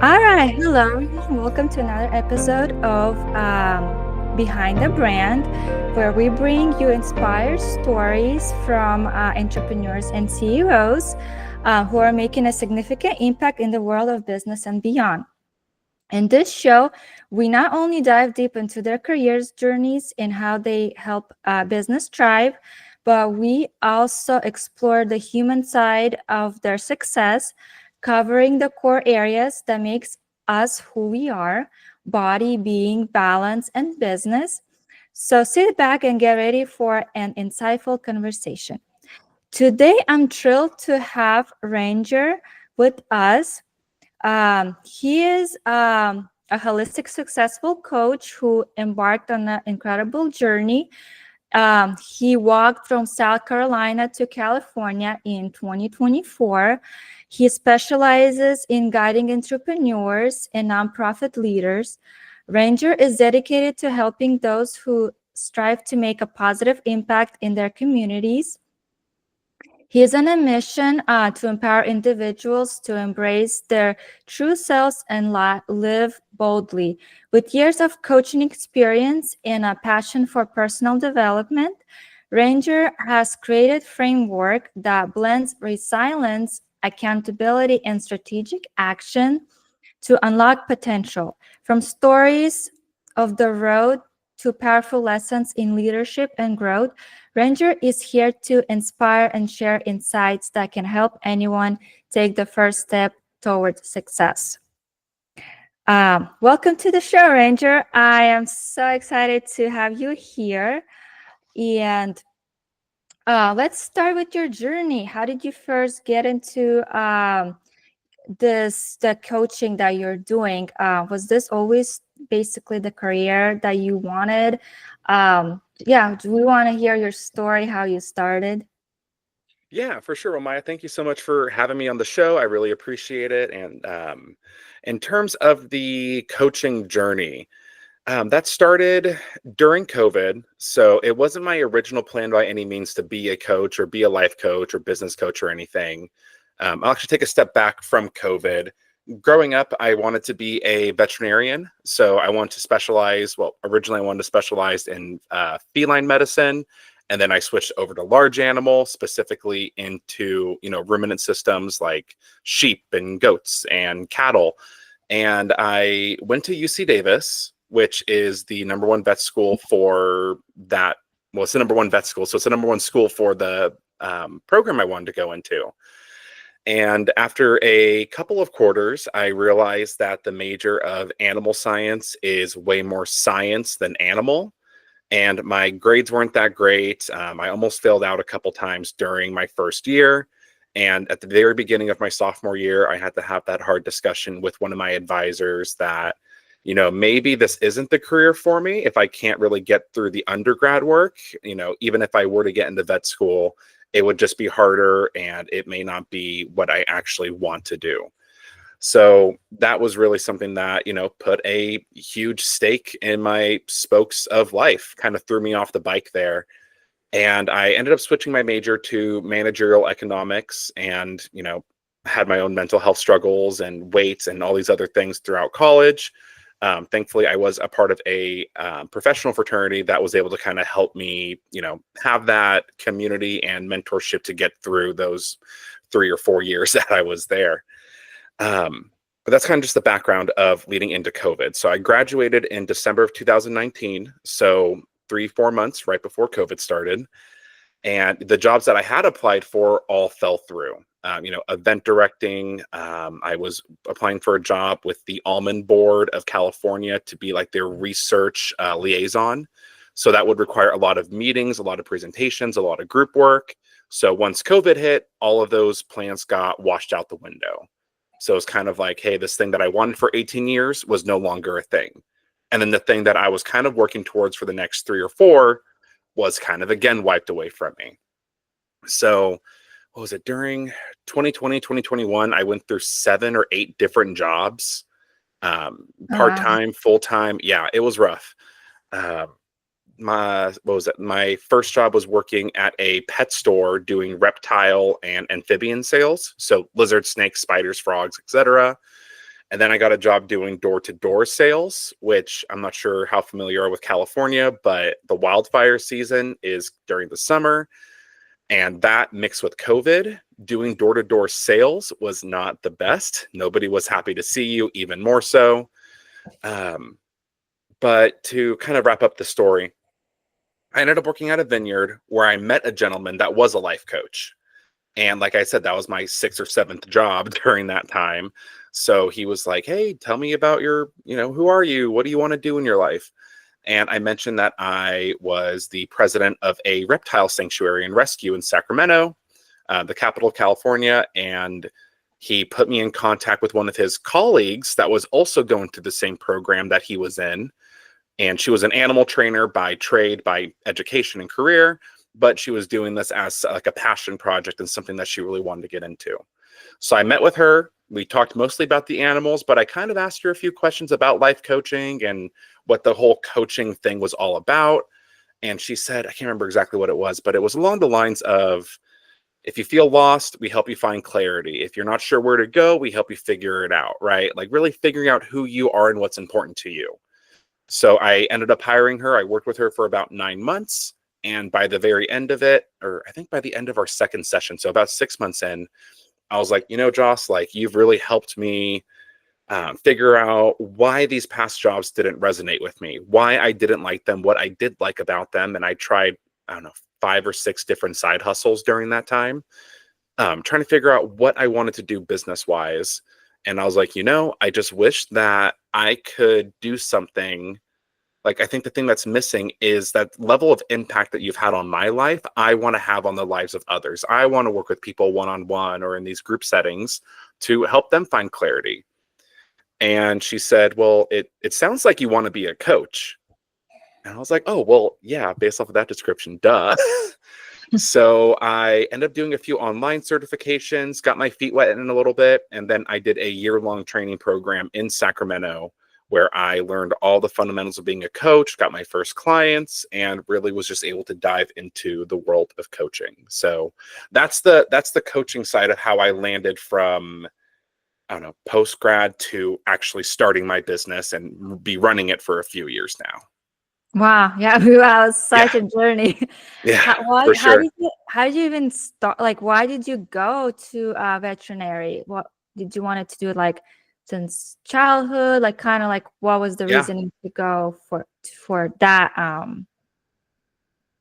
All right, hello, everyone. Welcome to another episode of Behind the Brand, where we bring you inspired stories from entrepreneurs and CEOs who are making a significant impact in the world of business and beyond. In this show, we not only dive deep into their careers, journeys, and how they help business thrive, but we also explore the human side of their success, covering the core areas that makes us who we are: body, being, balance, and business. So sit back and get ready for an insightful conversation. Today, I'm thrilled to have Ranger with us. He is a holistic, successful coach who embarked on an incredible journey. He walked from South Carolina to California in 2024. He specializes in guiding entrepreneurs and nonprofit leaders. Ranger is dedicated to helping those who strive to make a positive impact in their communities. He is on a mission to empower individuals to embrace their true selves and live boldly. With years of coaching experience and a passion for personal development, Ranger has created a framework that blends resilience, accountability, and strategic action to unlock potential. From stories of the road to powerful lessons in leadership and growth, Ranger is here to inspire and share insights that can help anyone take the first step towards success. Welcome to the show, Ranger. I am so excited to have you here. And let's start with your journey. How did you first get into the coaching that you're doing? Was this always basically the career that you wanted? Yeah, do we want to hear your story, how you started? Yeah, for sure. Well, Maya, thank you so much for having me on the show. I really appreciate it. And in terms of the coaching journey, that started during COVID. So it wasn't my original plan by any means to be a coach or be a life coach or business coach or anything. I'll actually take a step back from COVID. Growing up, I wanted to be a veterinarian. So I wanted to specialize. Well, originally, I wanted to specialize in feline medicine. And then I switched over to large animal, specifically into, ruminant systems like sheep and goats and cattle. And I went to UC Davis, which is the number one vet school for that. Well, it's the number one vet school. So it's the number one school for the program I wanted to go into. And after a couple of quarters, I realized that the major of animal science is way more science than animal. And my grades weren't that great. I almost failed out a couple times during my first year. And at the very beginning of my sophomore year, I had to have that hard discussion with one of my advisors that, maybe this isn't the career for me if I can't really get through the undergrad work. Even if I were to get into vet school, it would just be harder and it may not be what I actually want to do. So that was really something that, put a huge stake in my spokes of life, kind of threw me off the bike there. And I ended up switching my major to managerial economics and, had my own mental health struggles and weight and all these other things throughout college. Thankfully, I was a part of a professional fraternity that was able to kind of help me, have that community and mentorship to get through those 3 or 4 years that I was there. But that's kind of just the background of leading into COVID. So I graduated in December of 2019. So 3, 4 months right before COVID started. And the jobs that I had applied for all fell through. Event directing. I was applying for a job with the Almond Board of California to be like their research liaison. So that would require a lot of meetings, a lot of presentations, a lot of group work. So once COVID hit, all of those plans got washed out the window. So it's kind of like, hey, this thing that I wanted for 18 years was no longer a thing. And then the thing that I was kind of working towards for the next 3 or 4 was kind of again wiped away from me. So what was it? During 2020, 2021, I went through 7 or 8 different jobs, Oh, wow. part-time, full-time. Yeah, it was rough. My first job was working at a pet store doing reptile and amphibian sales, so lizards, snakes, spiders, frogs, etc. And then I got a job doing door-to-door sales, which I'm not sure how familiar you are with California, but the wildfire season is during the summer. And that mixed with COVID, doing door-to-door sales was not the best. Nobody was happy to see you, even more so. But to kind of wrap up the story, I ended up working at a vineyard where I met a gentleman that was a life coach. And like I said, that was my sixth or seventh job during that time. So he was like, hey, tell me about your, who are you? What do you want to do in your life? And I mentioned that I was the president of a reptile sanctuary and rescue in Sacramento, the capital of California. And he put me in contact with one of his colleagues that was also going through the same program that he was in. And she was an animal trainer by trade, by education and career, but she was doing this as like a passion project and something that she really wanted to get into. So I met with her. We talked mostly about the animals, but I kind of asked her a few questions about life coaching and what the whole coaching thing was all about. And she said, I can't remember exactly what it was, but it was along the lines of, if you feel lost, we help you find clarity. If you're not sure where to go, we help you figure it out, right? Like really figuring out who you are and what's important to you. So I ended up hiring her. I worked with her for about 9 months. And by the very end of it, or I think by the end of our second session, so about 6 months in, I was like, Joss, like you've really helped me figure out why these past jobs didn't resonate with me, why I didn't like them, what I did like about them. And I tried, 5 or 6 different side hustles during that time, trying to figure out what I wanted to do business-wise. And I was like, I just wish that I could do something. Like, I think the thing that's missing is that level of impact that you've had on my life, I want to have on the lives of others. I want to work with people one-on-one or in these group settings to help them find clarity. And she said, well, it sounds like you want to be a coach. And I was like, oh, well, yeah, based off of that description, duh. So I ended up doing a few online certifications, got my feet wet in a little bit, and then I did a year-long training program in Sacramento where I learned all the fundamentals of being a coach, got my first clients, and really was just able to dive into the world of coaching. So that's the coaching side of how I landed from, post-grad to actually starting my business and be running it for a few years now. Wow. Yeah. Wow. Such Yeah. a journey. Yeah, for sure. How did you even start? Like, why did you go to veterinary? What did you want to do? Like, since childhood, like kind of like what was the Yeah. reasoning to go for that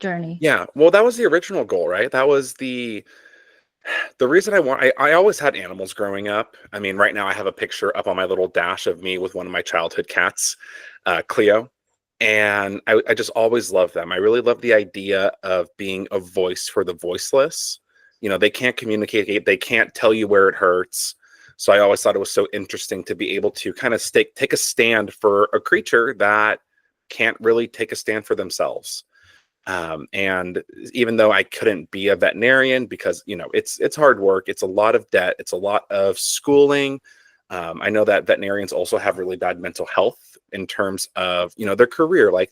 journey? Yeah. Well, that was the original goal, right? That was the reason I always had animals growing up. I mean, right now I have a picture up on my little dash of me with one of my childhood cats, Cleo. And I just always loved them. I really love the idea of being a voice for the voiceless. They can't communicate. They can't tell you where it hurts. So I always thought it was so interesting to be able to kind of take a stand for a creature that can't really take a stand for themselves. And even though I couldn't be a veterinarian because, it's hard work, it's a lot of debt, it's a lot of schooling. I know that veterinarians also have really bad mental health in terms of, their career. Like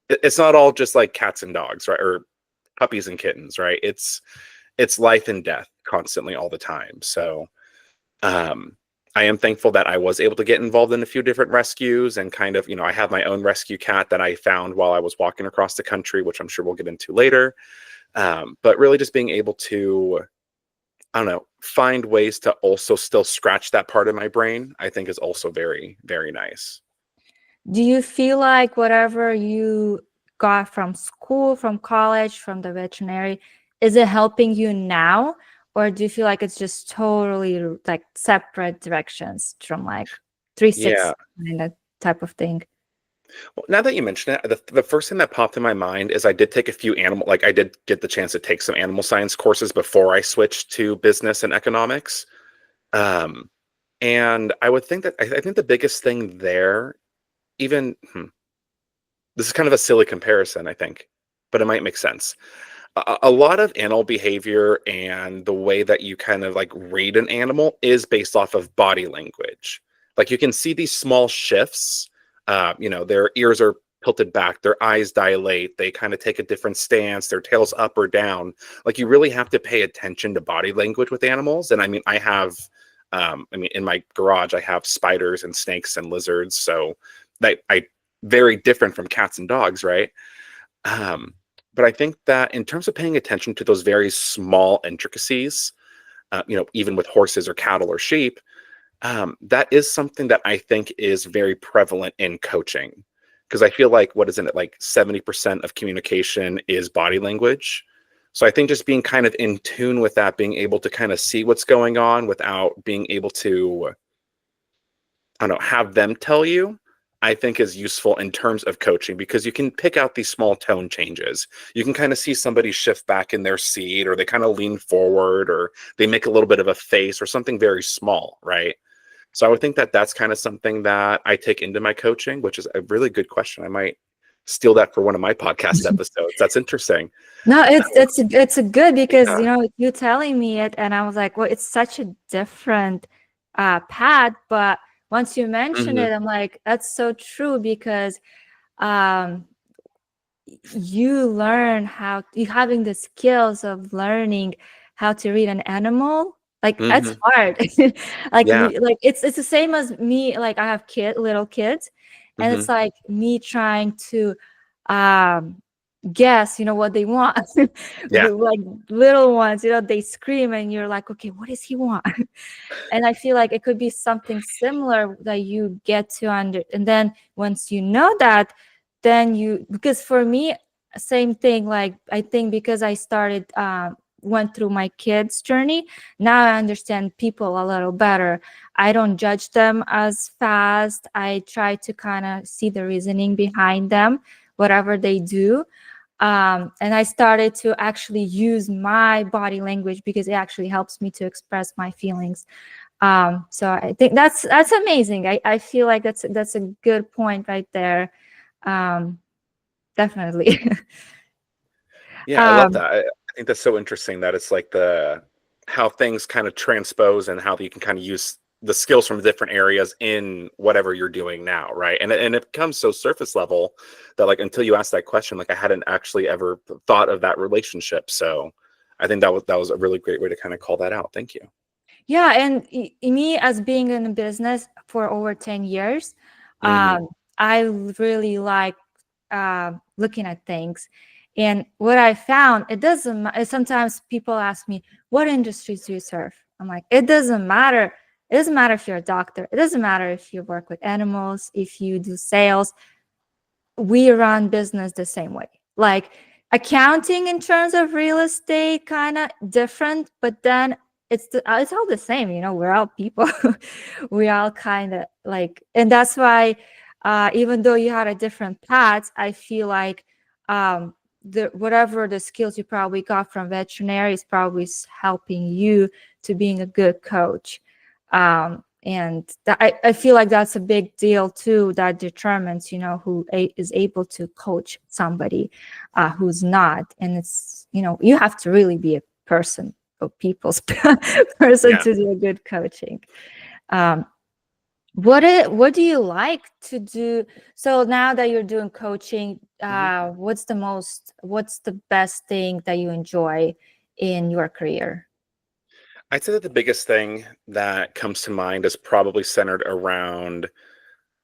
it's not all just like cats and dogs, right? Or puppies and kittens, right? It's life and death constantly all the time. So, I am thankful that I was able to get involved in a few different rescues and kind of, I have my own rescue cat that I found while I was walking across the country, which I'm sure we'll get into later. But really just being able to, find ways to also still scratch that part of my brain, I think is also very, very nice. Do you feel like whatever you got from school, from college, from the veterinary, is it helping you now? Or do you feel like it's just totally like separate directions from like 360 kind of type of thing? Well, now that you mention it, the first thing that popped in my mind is I did take a few I did get the chance to take some animal science courses before I switched to business and economics. And I would think that I think the biggest thing there, even, this is kind of a silly comparison, I think, but it might make sense. A lot of animal behavior and the way that you kind of like read an animal is based off of body language. Like you can see these small shifts. Their ears are tilted back, their eyes dilate, they kind of take a different stance, their tail's up or down. Like you really have to pay attention to body language with animals. And I mean, I have I mean, in my garage, I have spiders and snakes and lizards. So I very different from cats and dogs, right? Um, but I think that in terms of paying attention to those very small intricacies, even with horses or cattle or sheep, that is something that I think is very prevalent in coaching. Because I feel like, what isn't it, like 70% of communication is body language. So I think just being kind of in tune with that, being able to kind of see what's going on without being able to, I don't know, have them tell you, I think is useful in terms of coaching, because you can pick out these small tone changes. You can kind of see somebody shift back in their seat, or they kind of lean forward, or they make a little bit of a face or something very small, right? So I would think that that's kind of something that I take into my coaching, which is a really good question. I might steal that for one of my podcast episodes. That's interesting. No, it's a good, because Yeah. you telling me it, and I was like, well, it's such a different path. But once you mention Mhm. it, I'm like, that's so true, because um you learn how you having the skills of learning how to read an animal, like that's Mhm. hard. Yeah. Like it's the same as me, like I have little kids, and it's Mhm. like me trying to um guess what they want. Yeah. Like little ones, they scream, and you're like, okay, what does he want? And I feel like it could be something similar that you get to and then once you know that, then because for me, same thing, like I think because I started went through my kids journey, now I understand people a little better. I don't judge them as fast. I try to kind of see the reasoning behind them, whatever they do. And I started to actually use my body language, because it actually helps me to express my feelings. So I think that's amazing. I feel like that's a good point right there. um Definitely. Yeah, I love um that. I think that's so interesting that it's like the how things kind of transpose and how you can kind of use the skills from different areas in whatever you're doing now, right? And it becomes so surface level that, like, until you ask that question, like I hadn't actually ever thought of that relationship. So I think that was a really great way to kind of call that out. Thank you. yeah, and me, as being in a business for over 10 years, Hmm. I really like looking at things. And what I found, it doesn't sometimes people ask me, what industries do you serve? I'm like, it doesn't matter. It doesn't matter if you're a doctor. It doesn't matter if you work with animals, if you do sales. We run business the same way. Like accounting in terms of real estate, kind of different, but then it's all the same. We're all people. We all kind of like, and that's why even though you had a different path, I feel like the whatever the skills you probably got from veterinary is probably helping you to being a good coach. And I feel like that's a big deal too, that determines who is able to coach somebody who's not. And it's you have to really be a person, a people's person, Yeah. to do a good coaching. um, what do you like to do? So now that you're doing coaching, Mhm. what's the best thing that you enjoy in your career? I'd say that the biggest thing that comes to mind is probably centered around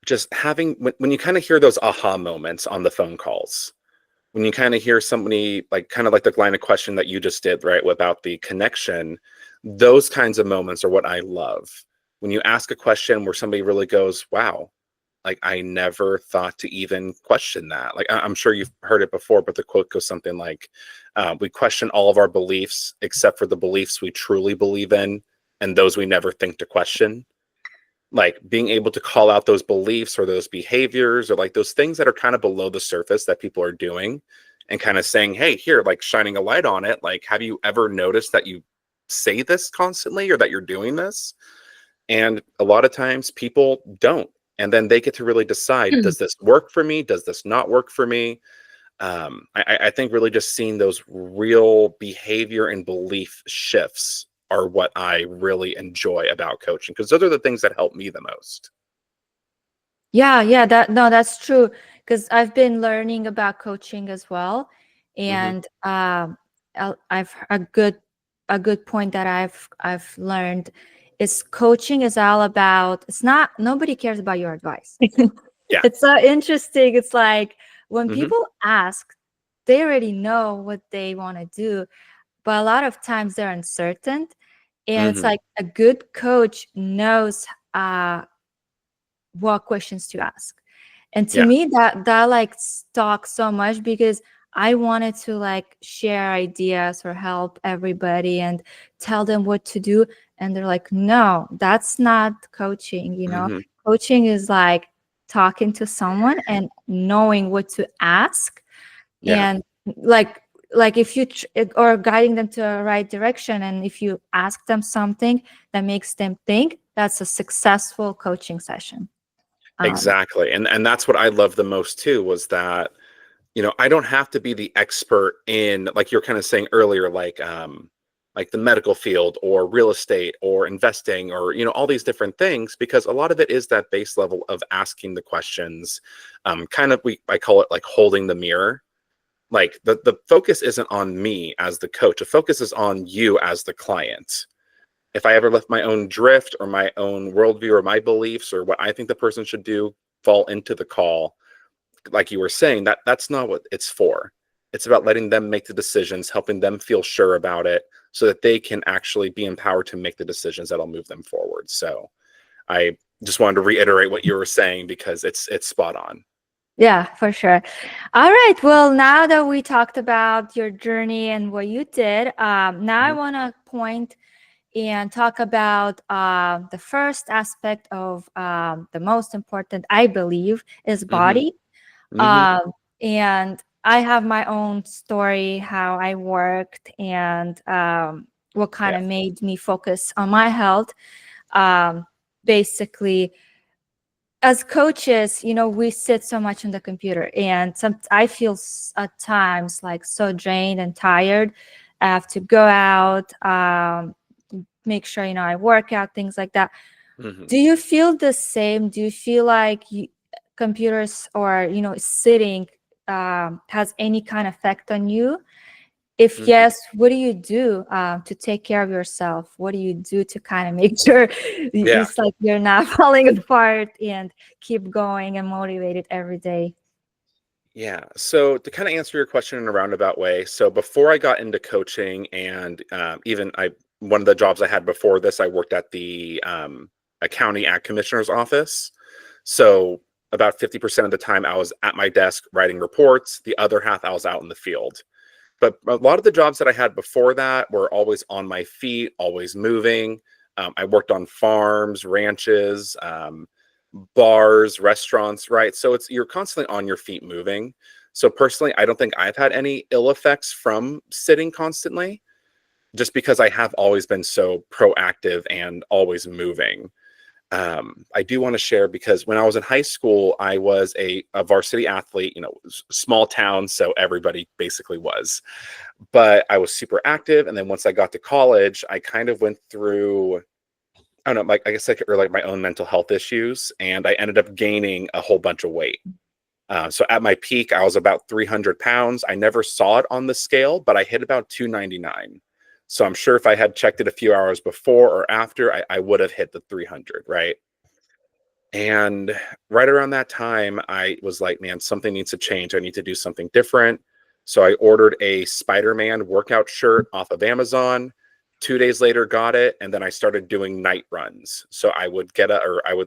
just having when you kind of hear those aha moments on the phone calls, when you kind of hear somebody, like kind of like the line of question that you just did, right, about the connection. Those kinds of moments are what I love. When you ask a question where somebody really goes, wow, like I never thought to even question that. Like I'm sure you've heard it before, but the quote goes something like, we question all of our beliefs except for the beliefs we truly believe in, and those we never think to question. Like being able to call out those beliefs or those behaviors or like those things that are kind of below the surface that people are doing, and kind of saying, hey, here, like shining a light on it. Like, have you ever noticed that you say this constantly or that you're doing this? And a lot of times people don't. And then they get to really decide, does this work for me? Does this not work for me? I think really just seeing those real behavior and belief shifts are what I really enjoy about coaching, because those are the things that help me the most. Yeah, that's true. Because I've been learning about coaching as well, Hmm. and I've a good point that I've learned is coaching is all about, it's not, nobody cares about your advice. Yeah. It's so interesting. It's like when Hmm. people ask, they already know what they want to do, but a lot of times they're uncertain. And it's Hmm. like a good coach knows what questions to ask. And to Yeah. me, that like stuck so much, because I wanted to like share ideas or help everybody and tell them what to do. And they're like, no, that's not coaching. Hmm. Coaching is like talking to someone and knowing what to ask, Yeah. and like if you or guiding them to the right direction. And if you ask them something that makes them think, that's a successful coaching session. Exactly. And that's what I love the most too, was that, I don't have to be the expert in, like you're kind of saying earlier, like the medical field or real estate or investing or, all these different things, because a lot of it is that base level of asking the questions. I call it like holding the mirror. Like the focus isn't on me as the coach. The focus is on you as the client. If I ever left my own drift or my own worldview or my beliefs or what I think the person should do fall into the call, like you were saying, that's not what it's for. It's about letting them make the decisions, helping them feel sure about it so that they can actually be empowered to make the decisions that'll move them forward. So I just wanted to reiterate what you were saying, because it's spot on. Yeah, for sure. All right. Well, now that we talked about your journey and what you did, now I Mhm. want to point and talk about the first aspect of the most important, I believe, is Mhm. body. Mhm. Um, and I have my own story, how I worked, and what kind Yeah. of made me focus on my health. Um, Basically, as coaches, we sit so much on the computer, and I feel at times like so drained and tired. I have to go out, make sure I work out, things like that. Mhm. Do you feel the same? Do you feel like computers or sitting has any kind of effect on you? If Mhm. yes, what do you do to take care of yourself? What do you do to kind of make sure Yeah. it's like you're not falling apart and keep going and motivated every day? Yeah. So to kind of answer your question in a roundabout way, so before I got into coaching, and even one of the jobs I had before this, I worked at the a county ag commissioner's office. So about 50% of the time I was at my desk writing reports. The other half I was out in the field. But a lot of the jobs that I had before that were always on my feet, always moving. I worked on farms, ranches, bars, restaurants, right? So you're constantly on your feet moving. So personally, I don't think I've had any ill effects from sitting constantly, just because I have always been so proactive and always moving. I do want to share, because when I was in high school, I was a varsity athlete, small town, so everybody basically was. But I was super active. And then once I got to college, I kind of went through, I don't know, like I guess or like my own mental health issues, and I ended up gaining a whole bunch of weight. So at my peak, I was about 300 pounds. I never saw it on the scale, but I hit about 299. So I'm sure if I had checked it a few hours before or after, I would have hit the 300, right? And right around that time, I was like, man, something needs to change. I need to do something different. So I ordered a Spider-Man workout shirt off of Amazon. 2 days later, got it. And then I started doing night runs. So I would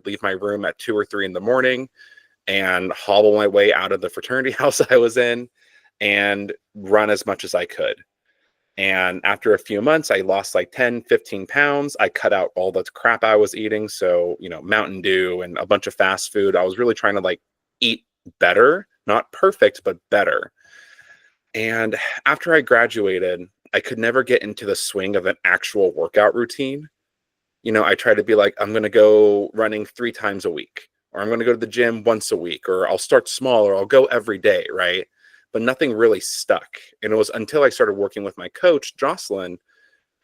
leave my room at 2 or 3 in the morning and hobble my way out of the fraternity house I was in and run as much as I could. And after a few months, I lost like 10, 15 pounds. I cut out all the crap I was eating. So, Mountain Dew and a bunch of fast food. I was really trying to like eat better, not perfect, but better. And after I graduated, I could never get into the swing of an actual workout routine. I try to be like, I'm going to go running 3 times a week, or I'm going to go to the gym once a week, or I'll start small, or I'll go every day, right? But nothing really stuck. And it was until I started working with my coach, Jocelyn,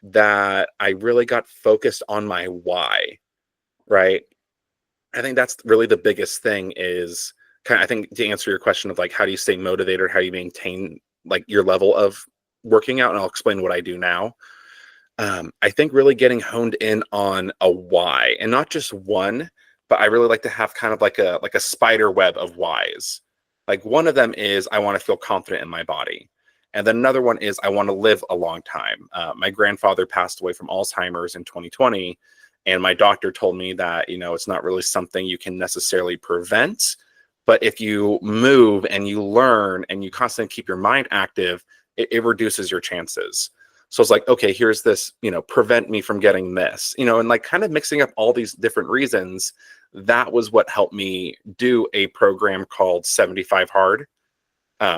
that I really got focused on my why, right? I think that's really the biggest thing is I think, to answer your question of like, how do you stay motivated? How do you maintain like your level of working out? And I'll explain what I do now. I think really getting honed in on a why, and not just one, but I really like to have kind of like a spider web of whys. Like one of them is I want to feel confident in my body. And then another one is I want to live a long time. My grandfather passed away from Alzheimer's in 2020. And my doctor told me that, it's not really something you can necessarily prevent. But if you move and you learn and you constantly keep your mind active, it reduces your chances. So it's like, okay, here's this, prevent me from getting this, and like kind of mixing up all these different reasons. That was what helped me do a program called 75 Hard,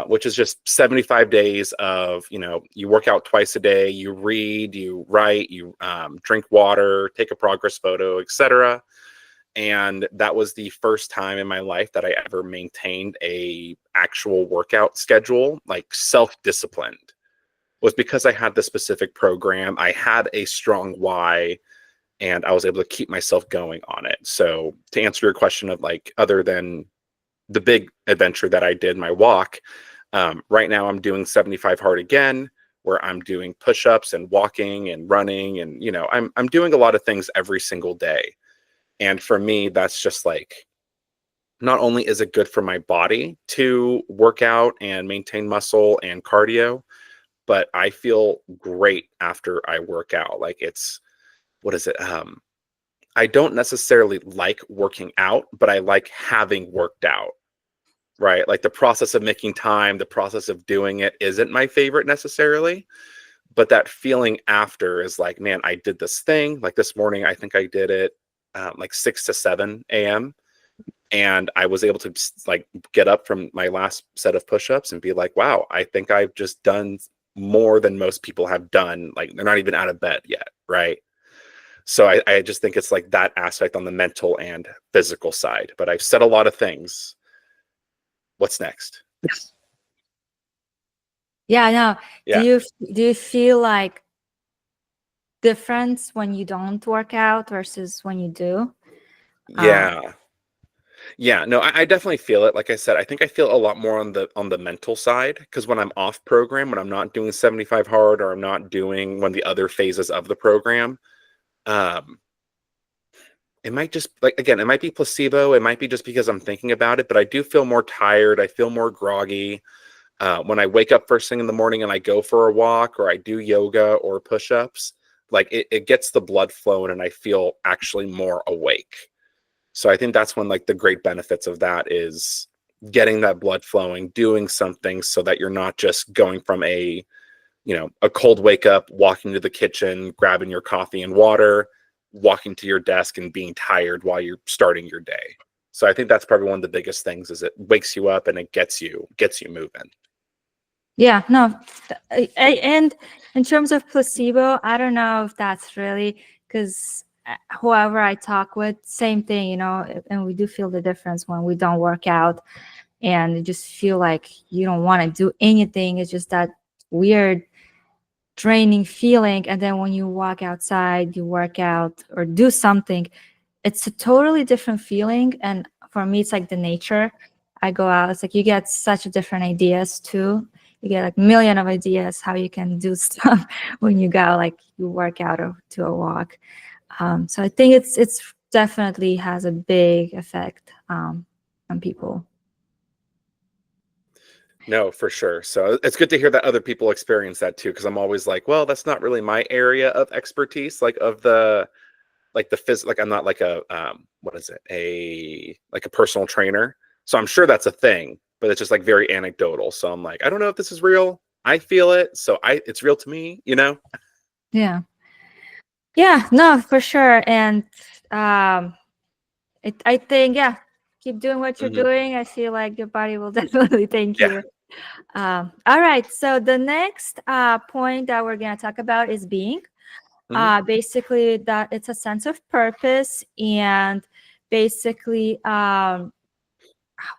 which is just 75 days of, you work out twice a day, you read, you write, you drink water, take a progress photo, etc. And that was the first time in my life that I ever maintained a actual workout schedule, like self-disciplined. Was because I had the specific program. I had a strong why, and I was able to keep myself going on it. So to answer your question of like, other than the big adventure that I did, my walk, right now I'm doing 75 Hard again, where I'm doing push-ups and walking and running. And, I'm doing a lot of things every single day. And for me, that's just like, not only is it good for my body to work out and maintain muscle and cardio, but I feel great after I work out. Like what is it? I don't necessarily like working out, but I like having worked out, right? Like the process of making time, the process of doing it isn't my favorite necessarily, but that feeling after is like, man, I did this thing. Like this morning, I think I did it like 6 to 7 a.m. And I was able to like get up from my last set of push-ups and be like, wow, I think I've just done more than most people have done. Like they're not even out of bed yet, right? So I just think it's like that aspect on the mental and physical side. But I've said a lot of things. What's next? Yeah, I know. Yeah. Do you feel like difference when you don't work out versus when you do? Yeah. Yeah, no, I definitely feel it. Like I said, I think I feel a lot more on the mental side, because when I'm off program, when I'm not doing 75 Hard, or I'm not doing one of the other phases of the program, um, it might just, like, again, it might be placebo. It might be just because I'm thinking about it, but I do feel more tired. I feel more groggy. When I wake up first thing in the morning and I go for a walk, or I do yoga or push-ups, like it gets the blood flowing and I feel actually more awake. So I think that's when like the great benefits of that is getting that blood flowing, doing something so that you're not just going from a cold wake up, walking to the kitchen, grabbing your coffee and water, walking to your desk and being tired while you're starting your day. So I think that's probably one of the biggest things, is it wakes you up and it gets you moving. Yeah, no. And in terms of placebo, I don't know if that's really, because whoever I talk with, same thing, and we do feel the difference when we don't work out, and you just feel like you don't want to do anything. It's just that weird draining feeling. And then when you walk outside, you work out or do something, it's a totally different feeling. And for me, it's like the nature. I go out, it's like you get such different ideas too. You get like a million of ideas how you can do stuff when you go, like you work out or to a walk. So I think it's definitely has a big effect on people. No, for sure. So it's good to hear that other people experience that too, because I'm always like, well, that's not really my area of expertise, like of the like I'm not like a what is it, a like a personal trainer. So I'm sure that's a thing, but it's just like very anecdotal. So I'm like, I don't know if this is real. I feel it, so it's real to me. Yeah, no, for sure. And I think, yeah, keep doing what you're Hmm. doing. I feel like your body will definitely thank Yeah. you. All right. So the next point that we're going to talk about is being. Hmm. Basically, that it's a sense of purpose, and basically,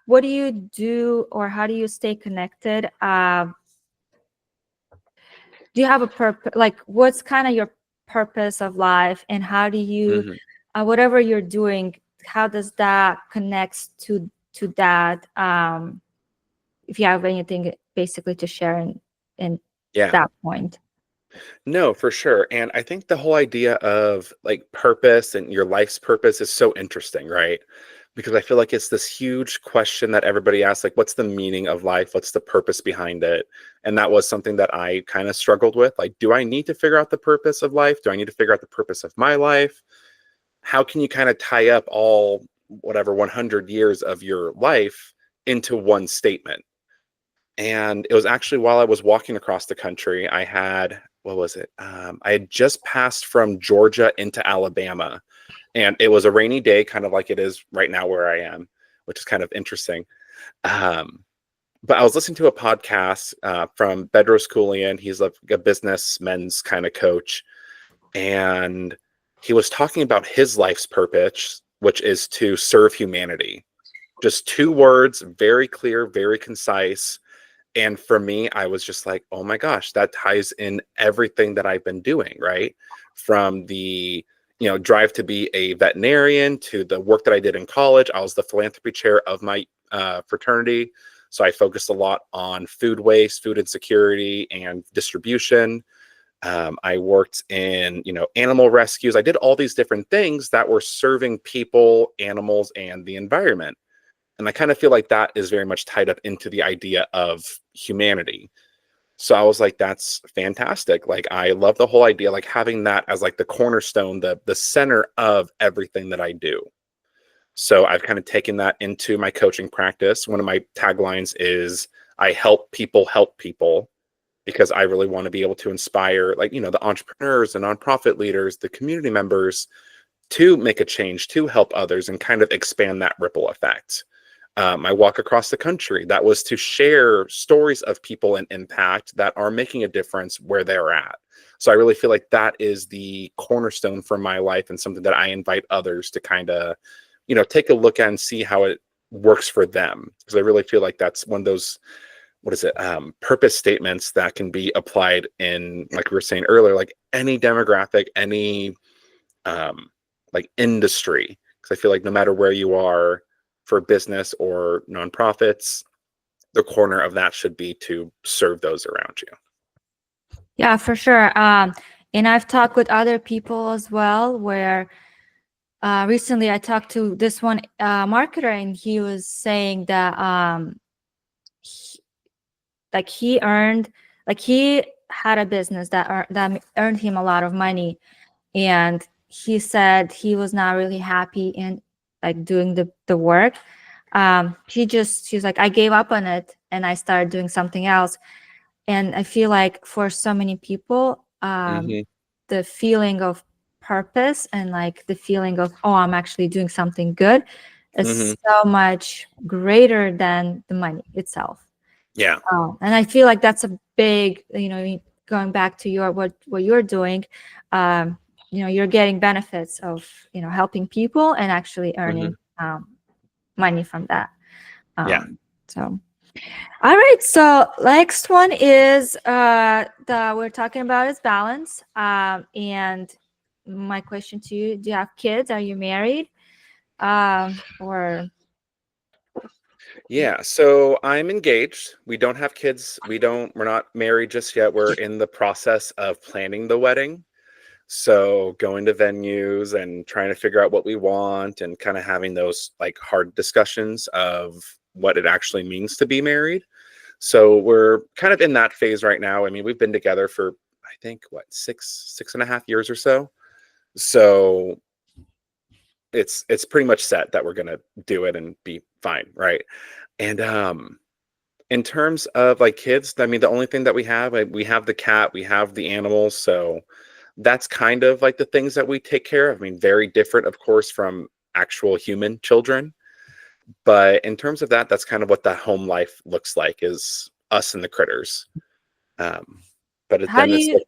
what do you do or how do you stay connected? Do you have a purpose? Like, what's kind of your purpose of life, and how do you, Hmm. whatever you're doing, how does that connects to that? If you have anything basically to share in Yeah. that point. No, for sure. And I think the whole idea of like purpose and your life's purpose is so interesting, right? Because I feel like it's this huge question that everybody asks, like, what's the meaning of life? What's the purpose behind it? And that was something that I kind of struggled with. Like, do I need to figure out the purpose of life? Do I need to figure out the purpose of my life? How can you kind of tie up all whatever 100 years of your life into one statement? And it was actually while I was walking across the country, I had, what was it? I had just passed from Georgia into Alabama, and it was a rainy day, kind of like it is right now where I am, which is kind of interesting. Um, but I was listening to a podcast from Bedros Keuilian. He's like a businessman's kind of coach, and he was talking about his life's purpose, which is to serve humanity. Just two words, very clear, very concise. And for me, I was just like, oh my gosh, that ties in everything that I've been doing, right? From the, drive to be a veterinarian to the work that I did in college. I was the philanthropy chair of my fraternity. So I focused a lot on food waste, food insecurity, and distribution. I worked in, animal rescues. I did all these different things that were serving people, animals, and the environment. And I kind of feel like that is very much tied up into the idea of humanity. So I was like, that's fantastic. Like, I love the whole idea, like having that as like the cornerstone, the center of everything that I do. So I've kind of taken that into my coaching practice. One of my taglines is I help people, because I really want to be able to inspire, like, the entrepreneurs, the nonprofit leaders, the community members to make a change, to help others and kind of expand that ripple effect. My walk across the country, that was to share stories of people and impact that are making a difference where they're at. So I really feel like that is the cornerstone for my life, and something that I invite others to kind of, take a look at and see how it works for them. Because I really feel like that's one of those, what is it, purpose statements that can be applied in, like we were saying earlier, like any demographic, any like industry. Because I feel like no matter where you are, for business or nonprofits, the corner of that should be to serve those around you. Yeah, for sure. And I've talked with other people as well, where recently I talked to this one marketer, and he was saying that he had a business that earned him a lot of money, and he said he was not really happy in like doing the work. She's like, I gave up on it and I started doing something else. And I feel like for so many people, Mm-hmm. the feeling of purpose and like the feeling of, oh, I'm actually doing something good Mm-hmm. is so much greater than the money itself. Yeah. And I feel like that's a big, going back to what you're doing, you're getting benefits of, helping people and actually Mm-hmm. earning money from that. Yeah. So, all right. So next one is the we're talking about is balance. And my question to you: do you have kids? Are you married? Or Yeah. So I'm engaged. We don't have kids. We're not married just yet. We're in the process of planning the wedding. So going to venues and trying to figure out what we want, and kind of having those like hard discussions of what it actually means to be married. So we're kind of in that phase right now. I mean, we've been together for, I think, what, 6.5 years or so. So it's pretty much set that we're gonna do it and be fine, right? And in terms of like kids, I mean, the only thing that we have the cat, we have the animals, so that's kind of like the things that we take care of. I mean, very different, of course, from actual human children. But in terms of that, that's kind of what the home life looks like, is us and the critters. Um, how then do it's you like,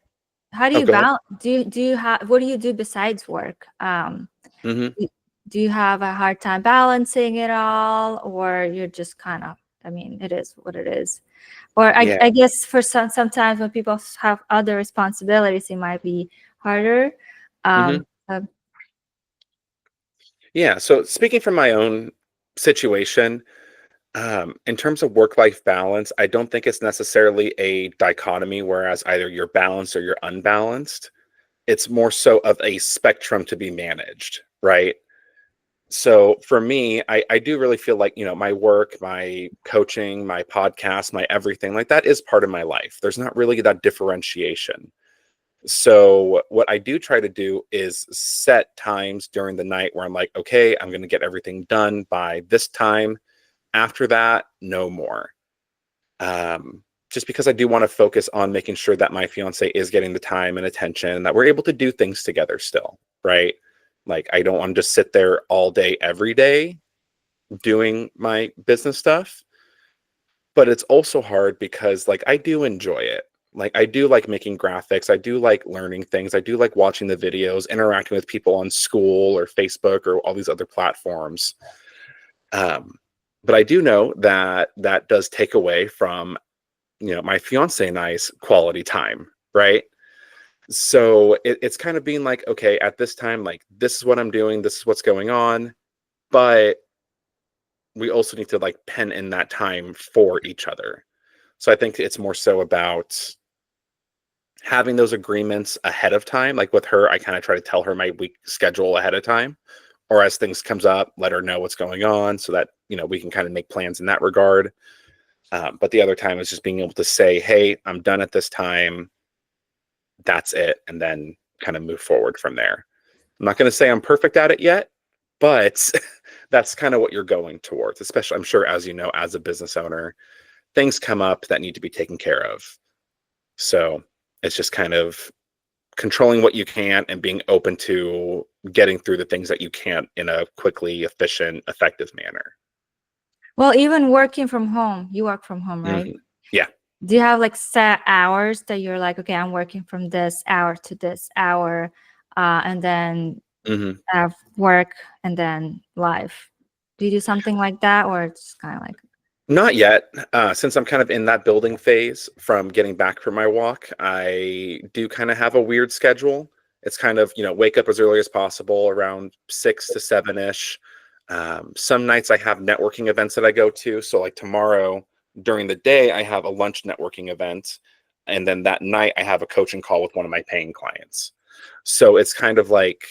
how do oh, you go ahead. balance? Do you have what do you do besides work? Hmm. Do you have a hard time balancing it all, or you're just kind of, I mean, it is what it is? Or Yeah. I guess for sometimes when people have other responsibilities, it might be harder. Hmm. Uh, Yeah. So speaking from my own situation, In terms of work-life balance, I don't think it's necessarily a dichotomy, whereas either you're balanced or you're unbalanced. It's more so of a spectrum to be managed, right? So for me, I do really feel like, my work, my coaching, my podcast, my everything, like that is part of my life. There's not really that differentiation. So what I do try to do is set times during the night where I'm like, okay, I'm going to get everything done by this time. After that, no more. Just because I do want to focus on making sure that my fiance is getting the time and attention, that we're able to do things together still, right? Like, I don't want to just sit there all day, every day doing my business stuff. But it's also hard because, like, I do enjoy it. Like, I do like making graphics. I do like learning things. I do like watching the videos, interacting with people on school or Facebook or all these other platforms. But I do know that that does take away from, my fiance and I's quality time, right? So it's kind of being like, okay, at this time, like, this is what I'm doing, this is what's going on, but we also need to like pen in that time for each other. So I think it's more so about having those agreements ahead of time. Like with her, I kind of try to tell her my week schedule ahead of time, or as things comes up, let her know what's going on so that, we can kind of make plans in that regard. But the other time is just being able to say, hey, I'm done at this time. That's it. And then kind of move forward from there. I'm not going to say I'm perfect at it yet, but that's kind of what you're going towards, especially, I'm sure, as you know, as a business owner, things come up that need to be taken care of. So it's just kind of controlling what you can and being open to getting through the things that you can't in a quickly, efficient, effective manner. Well, even working from home, you work from home, right? Mm-hmm. Yeah. Do you have like set hours that you're like, okay, I'm working from this hour to this hour, and then have work and then live? Do you do something like that, or it's kind of like? Not yet. Since I'm kind of in that building phase from getting back from my walk, I do kind of have a weird schedule. It's kind of, wake up as early as possible, around 6 to 7-ish. Some nights I have networking events that I go to. So like tomorrow during the day, I have a lunch networking event. And then that night I have a coaching call with one of my paying clients. So it's kind of like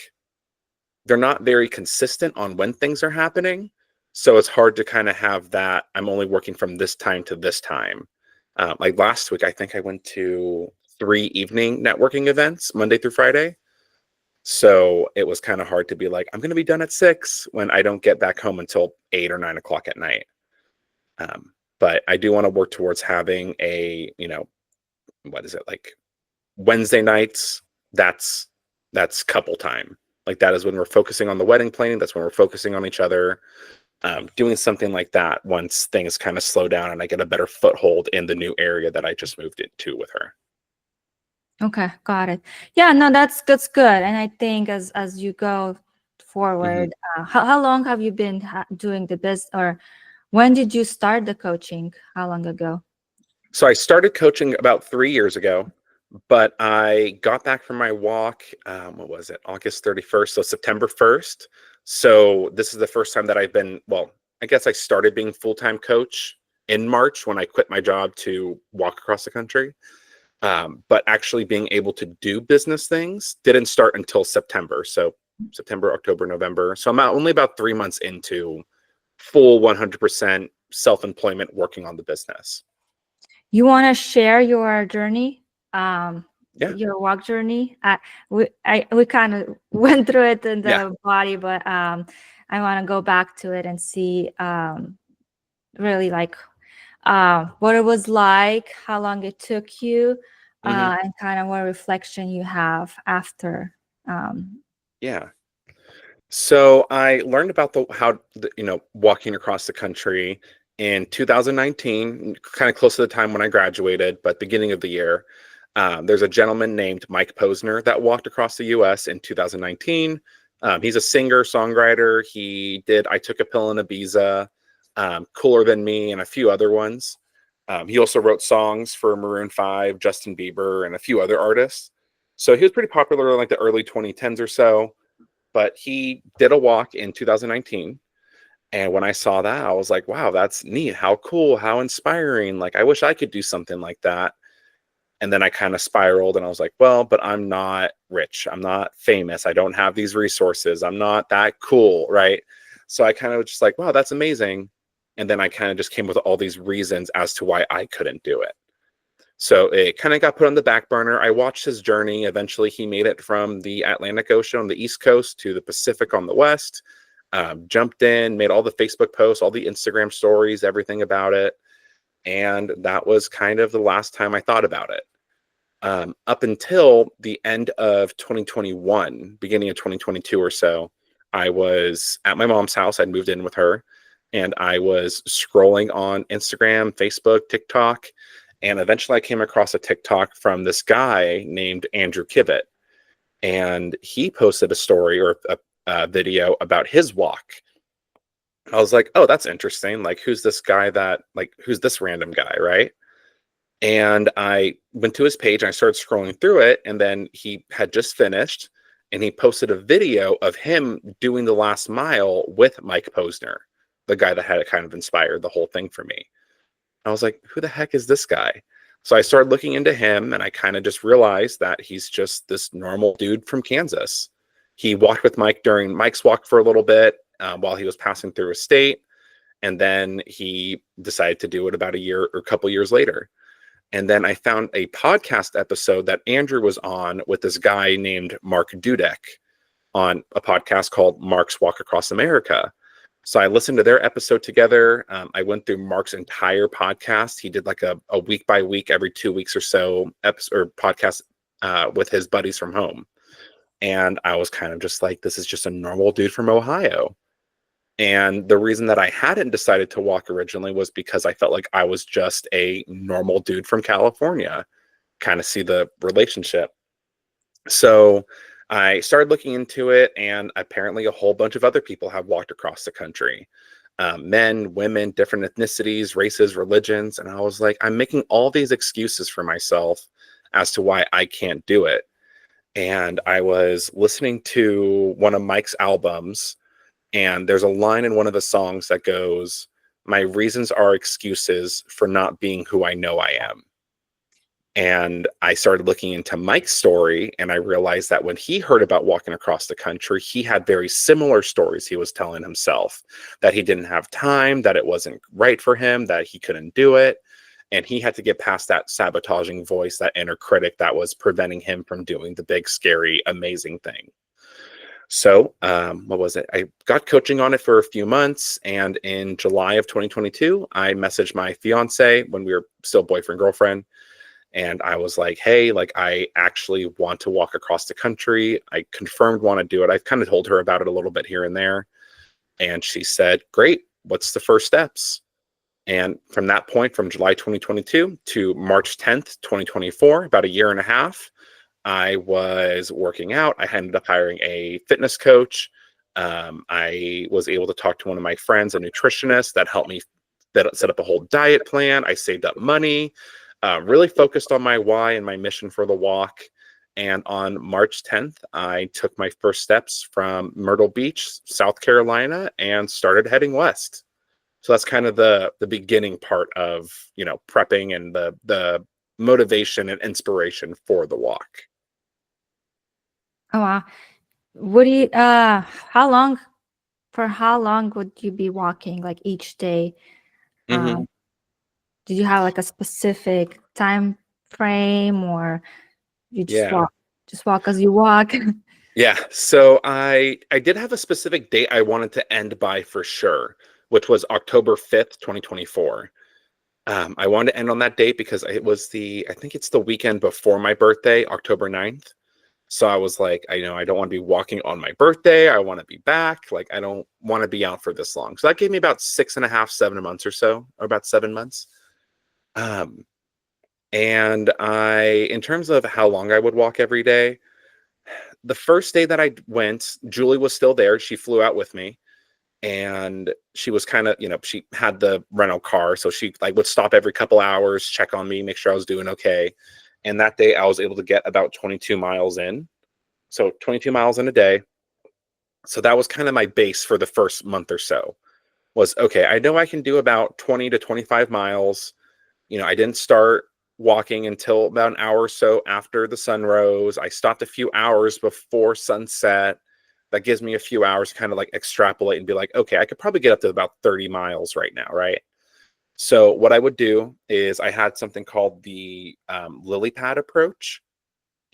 they're not very consistent on when things are happening. So it's hard to kind of have that I'm only working from this time to this time. Like last week, I think I went to 3 evening networking events, Monday through Friday. So it was kind of hard to be like, I'm going to be done at 6 when I don't get back home until 8 or 9 o'clock at night. But I do want to work towards having a, what is it, like Wednesday nights, that's couple time. Like that is when we're focusing on the wedding planning. That's when we're focusing on each other. Doing something like that once things kind of slow down and I get a better foothold in the new area that I just moved into with her. Okay, got it. Yeah, no, that's good. And I think as you go forward, how long have you been doing the business, or when did you start the coaching? How long ago? So I started coaching about 3 years ago, but I got back from my walk, what was it, August 31st, so September 1st. So this is the first time that I've been, well, I guess I started being full-time coach in March when I quit my job to walk across the country. But actually being able to do business things didn't start until September. So September, October, November. So I'm only about 3 months into full 100% self-employment working on the business. You want to share your journey, Yeah. your walk journey? We kind of went through it in the body, but I want to go back to it and see really like what it was like, how long it took you, and kind of what reflection you have after. Yeah. So I learned about walking across the country in 2019, kind of close to the time when I graduated, but beginning of the year. There's a gentleman named Mike Posner that walked across the U.S. in 2019. He's a singer, songwriter. He did I Took a Pill in Ibiza, Cooler Than Me, and a few other ones. He also wrote songs for Maroon 5, Justin Bieber, and a few other artists. So he was pretty popular in like the early 2010s or so. But he did a walk in 2019. And when I saw that, I was like, wow, that's neat. How cool, how inspiring. Like, I wish I could do something like that. And then I kind of spiraled and I was like, well, but I'm not rich. I'm not famous. I don't have these resources. I'm not that cool. Right. So I kind of was just like, wow, that's amazing. And then I kind of just came with all these reasons as to why I couldn't do it. So it kind of got put on the back burner. I watched his journey. Eventually, he made it from the Atlantic Ocean on the East Coast to the Pacific on the West. Jumped in, made all the Facebook posts, all the Instagram stories, everything about it. And that was kind of the last time I thought about it. Up until the end of 2021, beginning of 2022 or so, I was at my mom's house. I'd moved in with her, and I was scrolling on Instagram, Facebook, TikTok, and eventually I came across a TikTok from this guy named Ranger Kielak, and he posted a story or a video about his walk. I was like, oh, that's interesting. Like, who's this guy who's this random guy, right? And I went to his page and I started scrolling through it. And then he had just finished and he posted a video of him doing the last mile with Mike Posner, the guy that had kind of inspired the whole thing for me. I was like, who the heck is this guy? So I started looking into him and I kind of just realized that he's just this normal dude from Kansas. He walked with Mike during Mike's walk for a little bit while he was passing through his state. And then he decided to do it about a year or a couple years later. And then I found a podcast episode that Andrew was on with this guy named Mark Dudek on a podcast called Mark's Walk Across America. So I listened to their episode together. I went through Mark's entire podcast. He did like a week by week, every 2 weeks or so podcast with his buddies from home. And I was kind of just like, this is just a normal dude from Ohio. And the reason that I hadn't decided to walk originally was because I felt like I was just a normal dude from California, kind of see the relationship. So I started looking into it, and apparently a whole bunch of other people have walked across the country. Men, women, different ethnicities, races, religions. And I was like, I'm making all these excuses for myself as to why I can't do it. And I was listening to one of Mike's albums, and there's a line in one of the songs that goes, my reasons are excuses for not being who I know I am. And I started looking into Mike's story, and I realized that when he heard about walking across the country, he had very similar stories he was telling himself, that he didn't have time, that it wasn't right for him, that he couldn't do it. And he had to get past that sabotaging voice, that inner critic that was preventing him from doing the big, scary, amazing thing. So what was it? I got coaching on it for a few months. And in July of 2022, I messaged my fiance when we were still boyfriend, girlfriend. And I was like, hey, like, I actually want to walk across the country. I confirmed want to do it. I kind of told her about it a little bit here and there. And she said, great. What's the first steps? And from that point, from July 2022 to March 10th, 2024, about a year and a half, I was working out. I ended up hiring a fitness coach. I was able to talk to one of my friends, a nutritionist, that helped me set up a whole diet plan. I saved up money, really focused on my why and my mission for the walk. And on March 10th, I took my first steps from Myrtle Beach, South Carolina, and started heading west. So that's kind of the beginning part of, prepping and the motivation and inspiration for the walk. Oh wow. How long would you be walking, like, each day? Mm-hmm. Did you have like a specific time frame, or you just Yeah. walk as you walk? Yeah. So I did have a specific date I wanted to end by for sure, which was October 5th, 2024. I wanted to end on that date because I think it's the weekend before my birthday, October 9th. So I was like, I don't want to be walking on my birthday. I want to be back. Like, I don't want to be out for this long. So that gave me about 6.5, 7 months or so, or about 7 months. And in terms of how long I would walk every day, the first day that I went, Julie was still there. She flew out with me, and she was kind of, she had the rental car. So she would stop every couple hours, check on me, make sure I was doing okay. And that day I was able to get about 22 miles in. So 22 miles in a day. So that was kind of my base for the first month or so. was, okay, I know I can do about 20 to 25 miles. I didn't start walking until about an hour or so after the sun rose. I stopped a few hours before sunset. That gives me a few hours to kind of like extrapolate and be like, okay, I could probably get up to about 30 miles right now, right? So what I would do is I had something called the lily pad approach.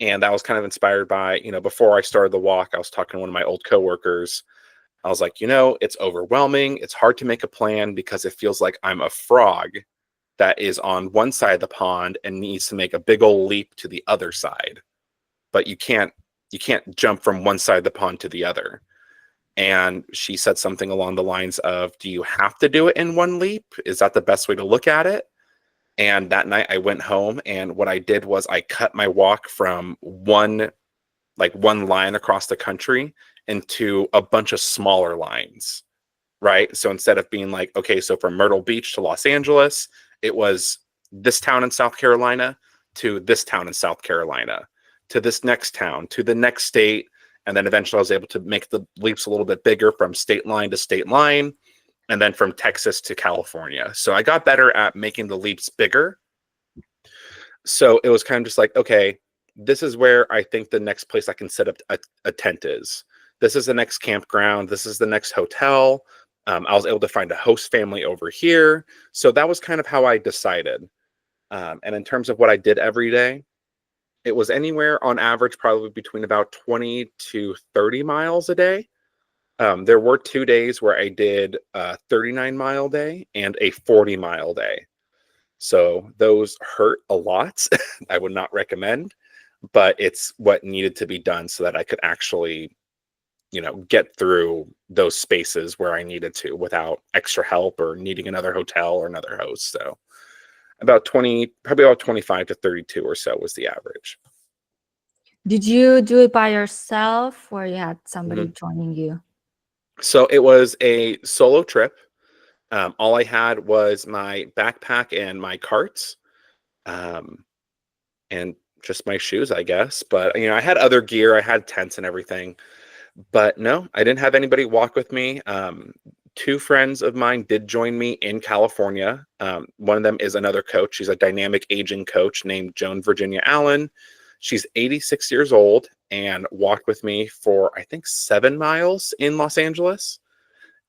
And that was kind of inspired by, before I started the walk, I was talking to one of my old coworkers. I was like, it's overwhelming. It's hard to make a plan because it feels like I'm a frog that is on one side of the pond and needs to make a big old leap to the other side. But you can't jump from one side of the pond to the other. And she said something along the lines of, do you have to do it in one leap? Is that the best way to look at it? And that night I went home, and what I did was I cut my walk from one line across the country into a bunch of smaller lines, right? So instead of being like, okay, so from Myrtle Beach to Los Angeles, it was this town in South Carolina to this town in South Carolina to this next town to the next state. And then eventually I was able to make the leaps a little bit bigger from state line to state line, and then from Texas to California. So I got better at making the leaps bigger. So it was kind of just like, okay, this is where I think the next place I can set up a tent is. This is the next campground. This is the next hotel. I was able to find a host family over here. So that was kind of how I decided. And in terms of what I did every day, it was anywhere on average, probably between about 20 to 30 miles a day. There were 2 days where I did a 39-mile day and a 40-mile day. So those hurt a lot. I would not recommend, but it's what needed to be done so that I could actually, get through those spaces where I needed to without extra help or needing another hotel or another host. So probably about 25 to 32 or so was the average. Did you do it by yourself or you had somebody Mhm. joining you? So it was a solo trip. All I had was my backpack and my carts, and just my shoes, I guess. But I had other gear. I had tents and everything. But no, I didn't have anybody walk with me. Two friends of mine did join me in California. One of them is another coach. She's a dynamic aging coach named Joan Virginia Allen. She's 86 years old and walked with me for, I think, 7 miles in Los Angeles.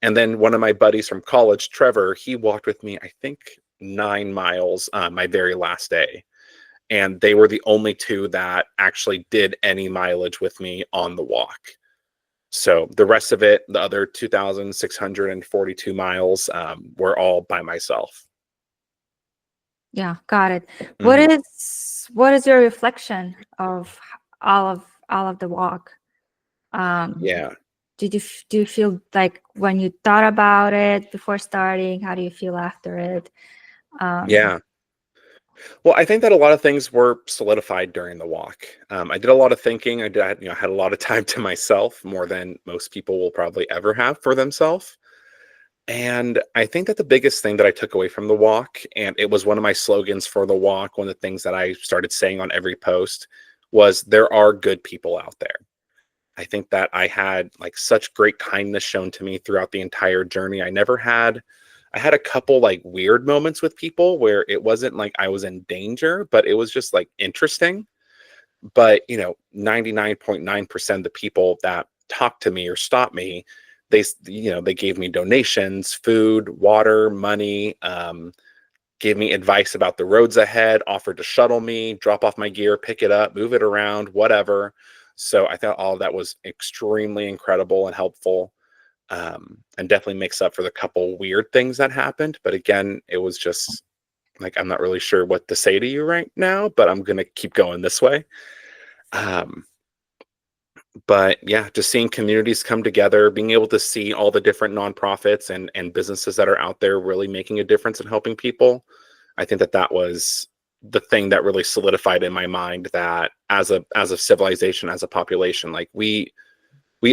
And then one of my buddies from college, Trevor, he walked with me, I think, 9 miles my very last day. And they were the only two that actually did any mileage with me on the walk. So the rest of it, the other 2,642 miles, were all by myself. Yeah, got it. Mhm. What is your reflection of all of the walk? Um, Yeah. do you feel like when you thought about it before starting, how do you feel after it? Um, Yeah. Well, I think that a lot of things were solidified during the walk. I did a lot of thinking. I had a lot of time to myself, more than most people will probably ever have for themselves. And I think that the biggest thing that I took away from the walk, and it was one of my slogans for the walk, one of the things that I started saying on every post, was there are good people out there. I think that I had like such great kindness shown to me throughout the entire journey. I had a couple like weird moments with people where it wasn't like I was in danger, but it was just like interesting. But 99.9% of the people that talked to me or stopped me, they gave me donations, food, water, money, gave me advice about the roads ahead, offered to shuttle me, drop off my gear, pick it up, move it around, whatever. So I thought all of that was extremely incredible and helpful, and definitely makes up for the couple weird things that happened. But again, it was just like, I'm not really sure what to say to you right now, but I'm going to keep going this way. Um, but yeah, just seeing communities come together, being able to see all the different nonprofits and businesses that are out there really making a difference and helping people. I think that was the thing that really solidified in my mind that as a civilization, as a population, like we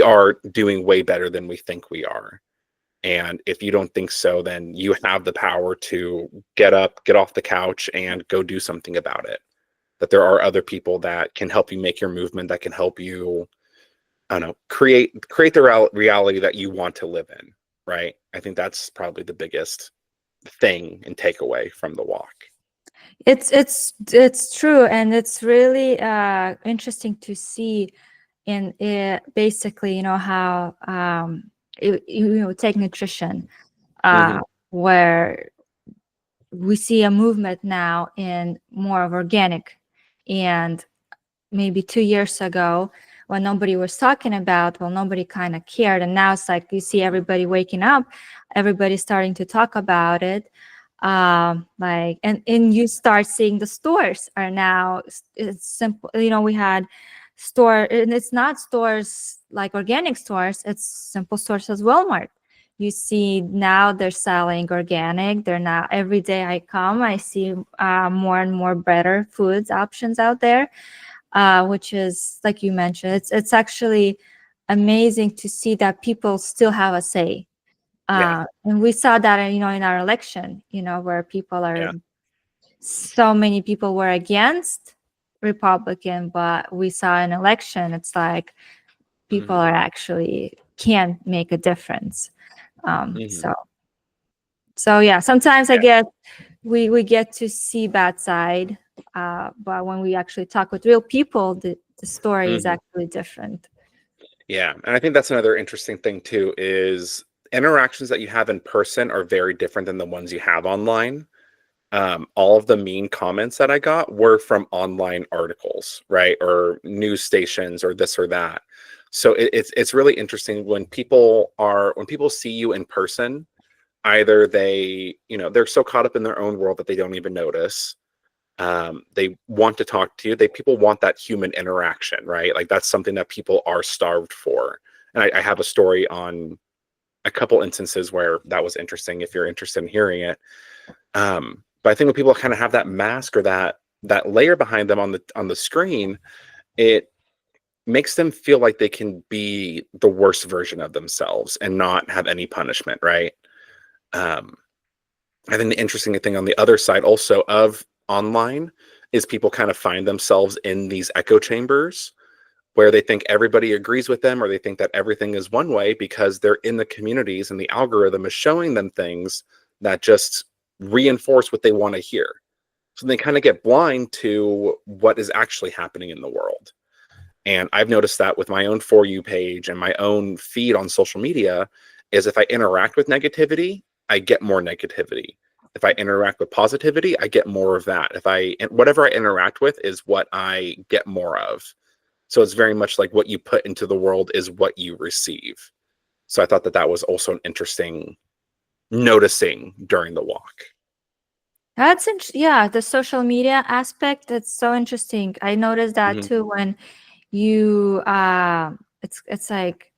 are doing way better than we think we are. And if you don't think so, then you have the power to get up, get off the couch, and go do something about it. That there are other people that can help you make your movement, that can help you, I don't know, create the reality that you want to live in. right? I think that's probably the biggest thing and takeaway from the walk. It's true, and it's really interesting to see in it, basically, how take nutrition, Hmm. where we see a movement now in more of organic, and maybe 2 years ago, when nobody was talking about, well, nobody kind of cared, and now it's like you see everybody waking up, everybody starting to talk about it, like, and you start seeing the stores are now, it's simple, we had store, and it's not stores like organic stores, it's simple stores as Walmart. You see now they're selling organic. They're now, every day I come, I see more and more better foods options out there, which is, like you mentioned, it's actually amazing to see that people still have a say. Yeah. And we saw that, in our election, where people are, Yeah. so many people were against Republican, but we saw an election, it's like people Hmm. are actually can make a difference. Hmm. So yeah, sometimes I Yeah. guess we get to see bad side, but when we actually talk with real people, the story is Hmm. actually different. Yeah. And I think that's another interesting thing too, is interactions that you have in person are very different than the ones you have online. All of the mean comments that I got were from online articles, right? Or news stations or this or that. So it's really interesting when people see you in person, either they're so caught up in their own world that they don't even notice. They want to talk to you. People want that human interaction, right? Like that's something that people are starved for. And I have a story on a couple instances where that was interesting if you're interested in hearing it. But I think when people kind of have that mask or that layer behind them on the screen, it makes them feel like they can be the worst version of themselves and not have any punishment, right? Um, I think the interesting thing on the other side also of online is people kind of find themselves in these echo chambers where they think everybody agrees with them or they think that everything is one way because they're in the communities and the algorithm is showing them things that just reinforce what they want to hear. So they kind of get blind to what is actually happening in the world. And I've noticed that with my own For You page and my own feed on social media is if I interact with negativity, I get more negativity. If I interact with positivity, I get more of that. Whatever I interact with is what I get more of. So it's very much like what you put into the world is what you receive. So I thought that was also an interesting noticing during the walk. Yeah, the social media aspect, that's so interesting. I noticed that Hmm. too, when you it's like,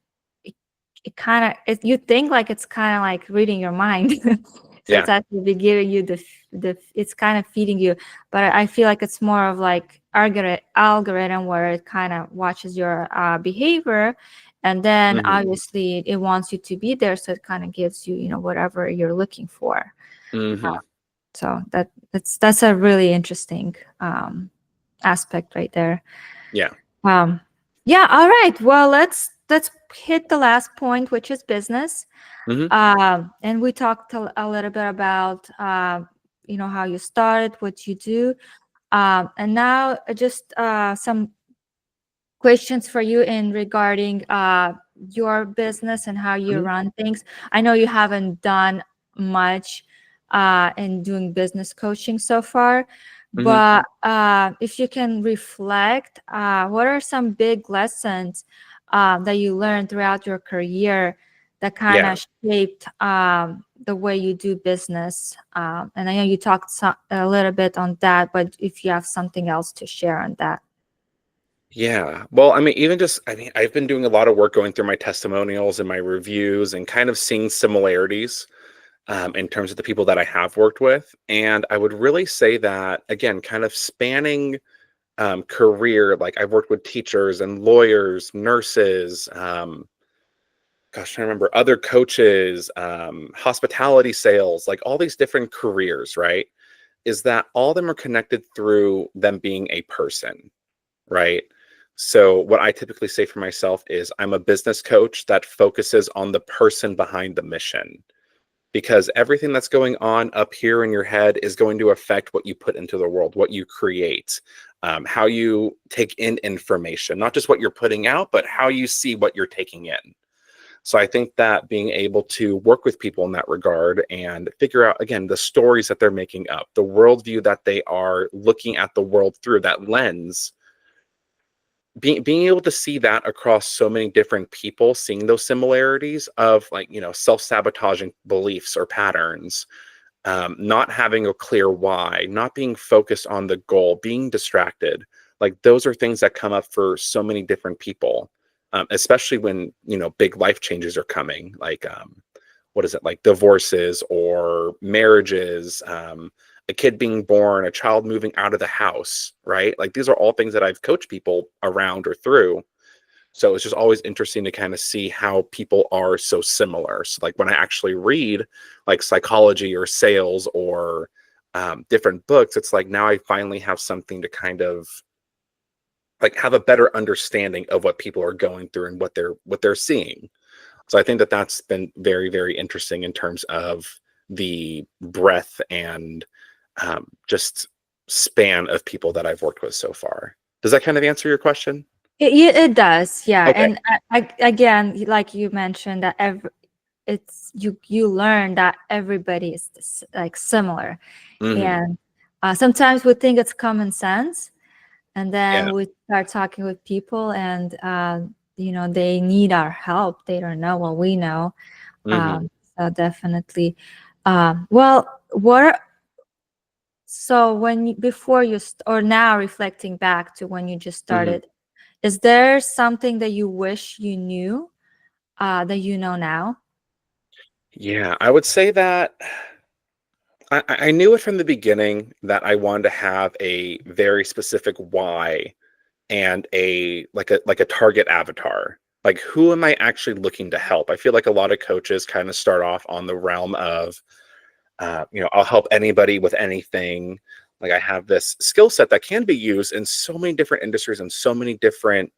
it kind of, you think like it's kind of like reading your mind. So it's Yeah. actually giving you it's kind of feeding you, but I feel like it's more of like algorithm where it kind of watches your behavior, and then Hmm. obviously it wants you to be there, so it kind of gives you, whatever you're looking for. Hmm. So that's a really interesting aspect right there. Yeah. Um, yeah, all right. Well, let's hit the last point, which is business. Hmm. And we talked a little bit about how you started, what you do, and now just some questions for you in regarding your business and how you Hmm. run things. I know you haven't done much in doing business coaching so far, Hmm. but if you can reflect, what are some big lessons that you learned throughout your career that kind Yeah. of shaped the way you do business? And I know you talked a little bit on that, but if you have something else to share on that. Yeah. Well, I've been doing a lot of work going through my testimonials and my reviews and kind of seeing similarities in terms of the people that I have worked with. And I would really say that, again, kind of spanning career, like I've worked with teachers and lawyers, nurses, gosh, I remember other coaches, hospitality sales, like all these different careers, right? Is that all of them are connected through them being a person, right? So what I typically say for myself is I'm a business coach that focuses on the person behind the mission, because everything that's going on up here in your head is going to affect what you put into the world, what you create, how you take in information, not just what you're putting out, but how you see what you're taking in. So I think that being able to work with people in that regard and figure out, again, the stories that they're making up, the worldview that they are looking at the world through, that lens, being able to see that across so many different people, seeing those similarities of, like, self-sabotaging beliefs or patterns, not having a clear why, not being focused on the goal, being distracted. Like, those are things that come up for so many different people, especially when, big life changes are coming, like, what is it, like divorces or marriages, a kid being born, a child moving out of the house, right? Like, these are all things that I've coached people around or through. So it's just always interesting to kind of see how people are so similar. So, like, when I actually read like psychology or sales or different books, it's like now I finally have something to kind of like have a better understanding of what people are going through and what they're seeing. So I think that that's been very, very interesting in terms of the breadth and just span of people that I've worked with so far. Does that kind of answer your question? It does, yeah. Okay. And again, like you mentioned, that it's you learn that everybody is like similar, Hmm. and sometimes we think it's common sense, and Yeah. then we start talking with people, and they need our help. They don't know what we know. Hmm. So definitely. Well, what so when before or now, reflecting back to when you just Hmm. started, is there something that you wish you knew that you know now? Yeah, I would say that I knew it from the beginning that I wanted to have a very specific why and a target avatar. Like, who am I actually looking to help? I feel like a lot of coaches kind of start off on the realm of, I'll help anybody with anything. Like, I have this skill set that can be used in so many different industries and so many different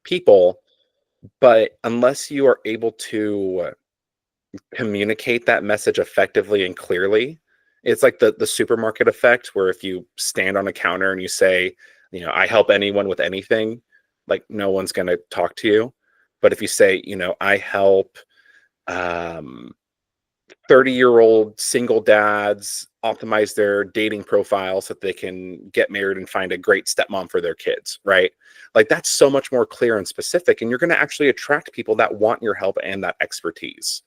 people, but unless you are able to communicate that message effectively and clearly, it's like the supermarket effect, where if you stand on a counter and you say, I help anyone with anything, like, no one's going to talk to you. But if you say, I help um 30-year-old single dads optimize their dating profile so that they can get married and find a great stepmom for their kids, right? Like, that's so much more clear and specific, and you're going to actually attract people that want your help and that expertise.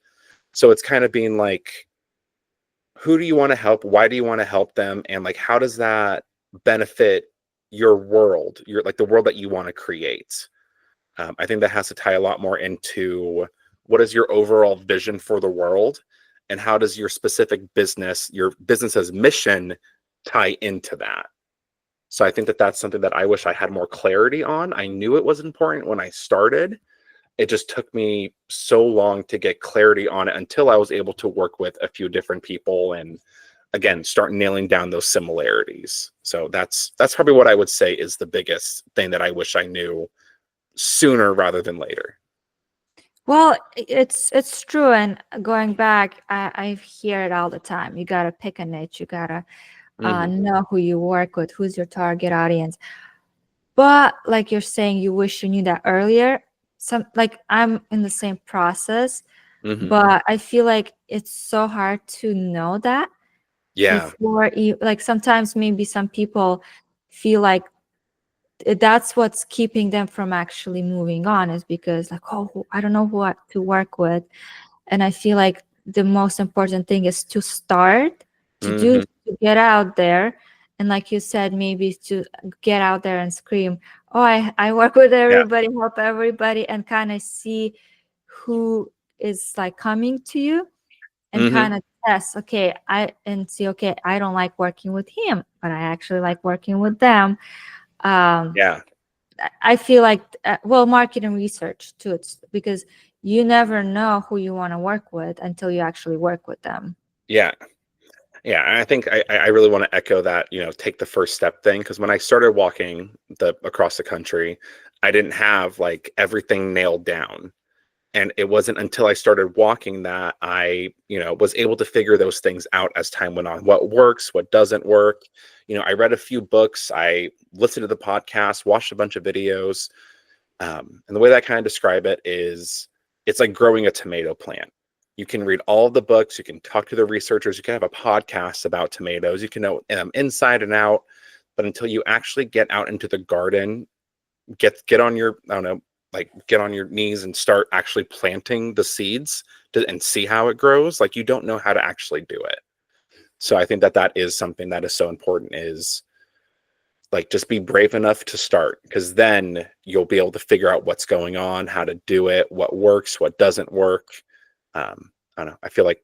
So it's kind of being like, who do you want to help? Why do you want to help them? And, like, how does that benefit your world, your, like, the world that you want to create? I think that has to tie a lot more into what is your overall vision for the world, and how does your specific business, your business's mission, tie into that. So I think that that's something that I wish I had more clarity on. I knew it was important when I started. It just took me so long to get clarity on it until I was able to work with a few different people and, again, start nailing down those similarities. So that's probably what I would say is the biggest thing that I wish I knew sooner rather than later. Well, it's true. And going back, I hear it all the time. You gotta pick a niche. You gotta Hmm. know who you work with, who's your target audience. But like you're saying, you wish you knew that earlier. Some like I'm in the same process, Hmm. but I feel like it's so hard to know that Yeah. before you, like, sometimes maybe some people feel like that's what's keeping them from actually moving on, is because, like, oh, I don't know what to work with. And I feel like the most important thing is to start, Hmm. to get out there. And like you said, maybe to get out there and scream, oh, I work with Yeah. everybody, help everybody, and kind of see who is like coming to you, and Hmm. kind of test, okay, and see, okay, I don't like working with him, but I actually like working with them. um Yeah. I feel like, well, market and research too. It's because you never know who you want to work with until you actually work with them. Yeah. Yeah, and I think I really want to echo that, take the first step thing, because when I started walking across the country, I didn't have like everything nailed down. And it wasn't until I started walking that I, was able to figure those things out as time went on. What works, what doesn't work. I read a few books, I listened to the podcast, watched a bunch of videos. And the way that I kind of describe it is it's like growing a tomato plant. You can read all of the books, you can talk to the researchers, you can have a podcast about tomatoes, you can know inside and out. But until you actually get out into the garden, get on your, I don't know, like get on your knees and start actually planting the seeds and see how it grows, like you don't know how to actually do it. So I think that is something that is so important, is like just be brave enough to start, because then you'll be able to figure out what's going on, how to do it, what works, what doesn't work. I don't know. I feel like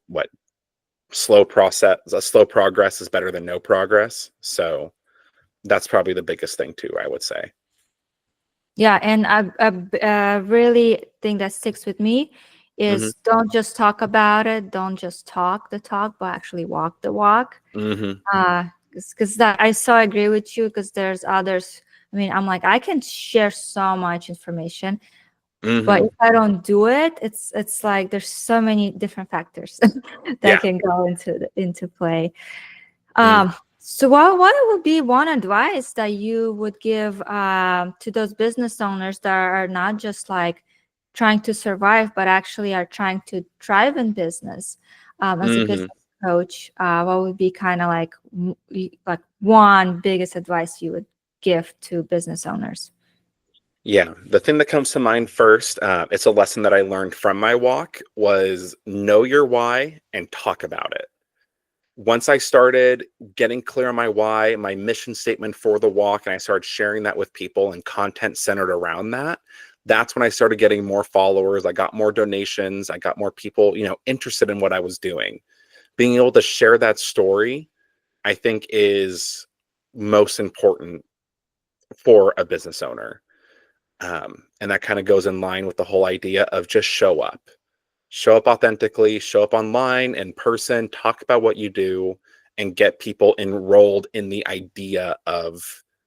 slow progress is better than no progress. So that's probably the biggest thing too, I would say. Yeah, and I really think that sticks with me is don't just talk about it, don't just talk the talk, but actually walk the walk. Because that I so agree with you, because there's others. I mean, I'm like, I can share so much information, but if I don't do it, it's like there's so many different factors that can go into play. So what would be one advice that you would give to those business owners that are not just like trying to survive, but actually are trying to thrive in business? As a business coach, what would be kind of like one biggest advice you would give to business owners? Yeah, the thing that comes to mind first, it's a lesson that I learned from my walk, was know your why and talk about it. Once I started getting clear on my why, my mission statement for the walk, and I started sharing that with people and content centered around that, that's when I started getting more followers. I got more donations. I got more people, interested in what I was doing. Being able to share that story, I think, is most important for a business owner. And that kind of goes in line with the whole idea of just show up. Show up authentically, show up online, in person, talk about what you do, and get people enrolled in the idea of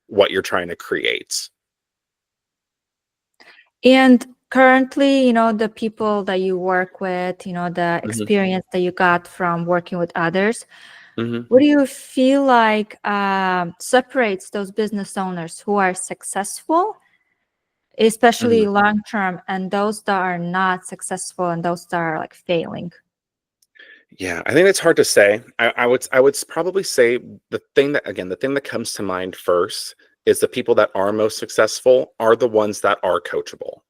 what you're trying to create. And currently, the people that you work with, the experience that you got from working with others, what do you feel like separates those business owners who are successful, especially long-term, and those that are not successful and those that are like failing? Yeah, I think it's hard to say. I would probably say the thing that comes to mind first is the people that are most successful are the ones that are coachable.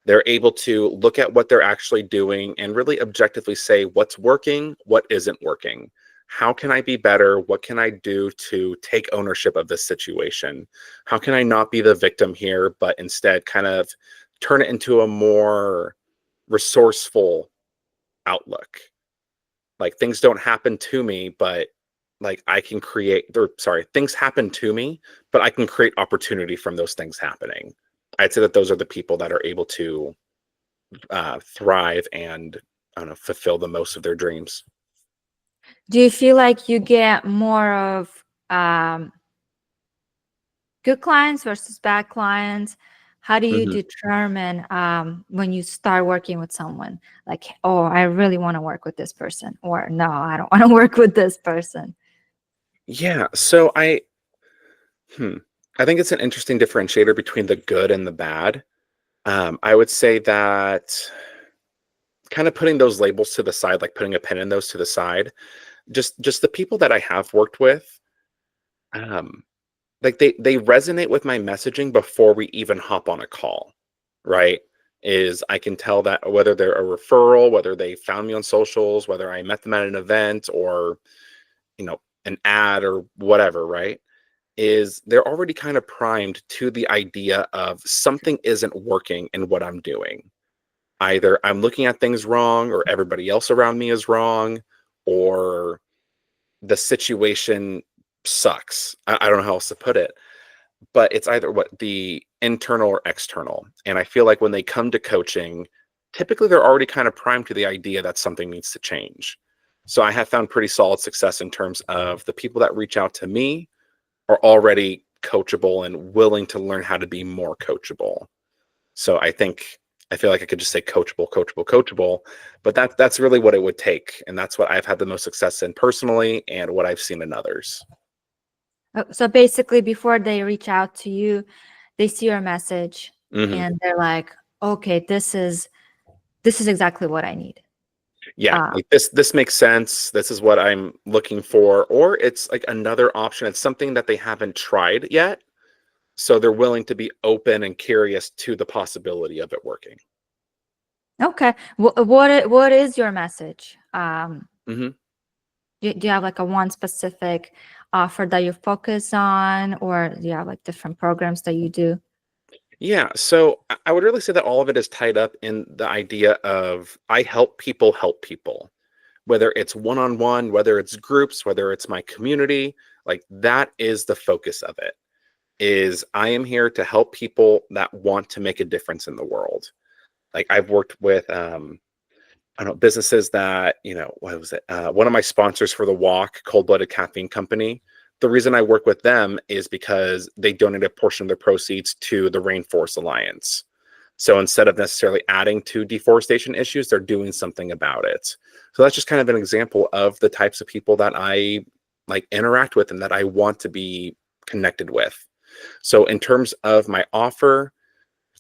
They're able to look at what they're actually doing and really objectively say what's working, what isn't working. How can I be better? What can I do to take ownership of this situation? How can I not be the victim here, but instead kind of turn it into a more resourceful outlook? Like, things don't happen to me, but like things happen to me, but I can create opportunity from those things happening. I'd say that those are the people that are able to thrive and, I don't know, fulfill the most of their dreams. Do you feel like you get more of good clients versus bad clients? How do you determine when you start working with someone, like, oh, I really want to work with this person, or no, I don't want to work with this person? Yeah, so I think it's an interesting differentiator between the good and the bad. I would say that kind of putting those labels to the side, like putting a pin in those to the side, just the people that I have worked with, um, like they resonate with my messaging before we even hop on a call, right? Is I can tell that whether they're a referral, whether they found me on socials, whether I met them at an event or, an ad or whatever, right? Is they're already kind of primed to the idea of something isn't working in what I'm doing. Either I'm looking at things wrong, or everybody else around me is wrong, or the situation sucks. I don't know how else to put it, but it's either the internal or external. And I feel like when they come to coaching, typically they're already kind of primed to the idea that something needs to change. So I have found pretty solid success in terms of the people that reach out to me are already coachable and willing to learn how to be more coachable. So I feel like I could just say coachable, coachable, coachable, but that's really what it would take. And that's what I've had the most success in personally and what I've seen in others. So basically, before they reach out to you, they see your message Hmm. and they're like, okay, this is exactly what I need. Yeah, Uh, like this makes sense. This is what I'm looking for. Or it's like another option. It's something that they haven't tried yet. So they're willing to be open and curious to the possibility of it working. okay. What is your message? Hmm. Do you have like a one specific offer that you focus on, or do you have like different programs that you do? Yeah, so I would really say that all of it is tied up in the idea of I help people, whether it's one on one, whether it's groups, whether it's my community, like that is the focus of it. Is I am here to help people that want to make a difference in the world. Like I've worked with I don't know, businesses that, what was it? One of my sponsors for the walk, Cold Blooded Caffeine Company. The reason I work with them is because they donate a portion of their proceeds to the Rainforest Alliance. So instead of necessarily adding to deforestation issues, they're doing something about it. So that's just kind of an example of the types of people that I like interact with and that I want to be connected with. So in terms of my offer,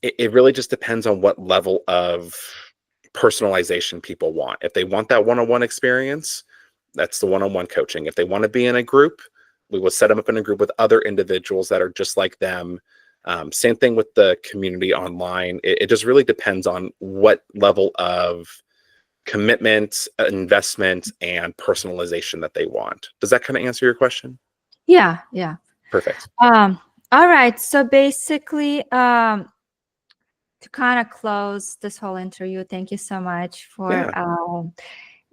it really just depends on what level of personalization people want. If they want that one-on-one experience, that's the one-on-one coaching. If they want to be in a group, we will set them up in a group with other individuals that are just like them. Same thing with the community online. It just really depends on what level of commitment, investment, and personalization that they want. Does that kind of answer your question? Yeah, yeah. Perfect. All right. So basically, to kind of close this whole interview, thank you so much for Yeah.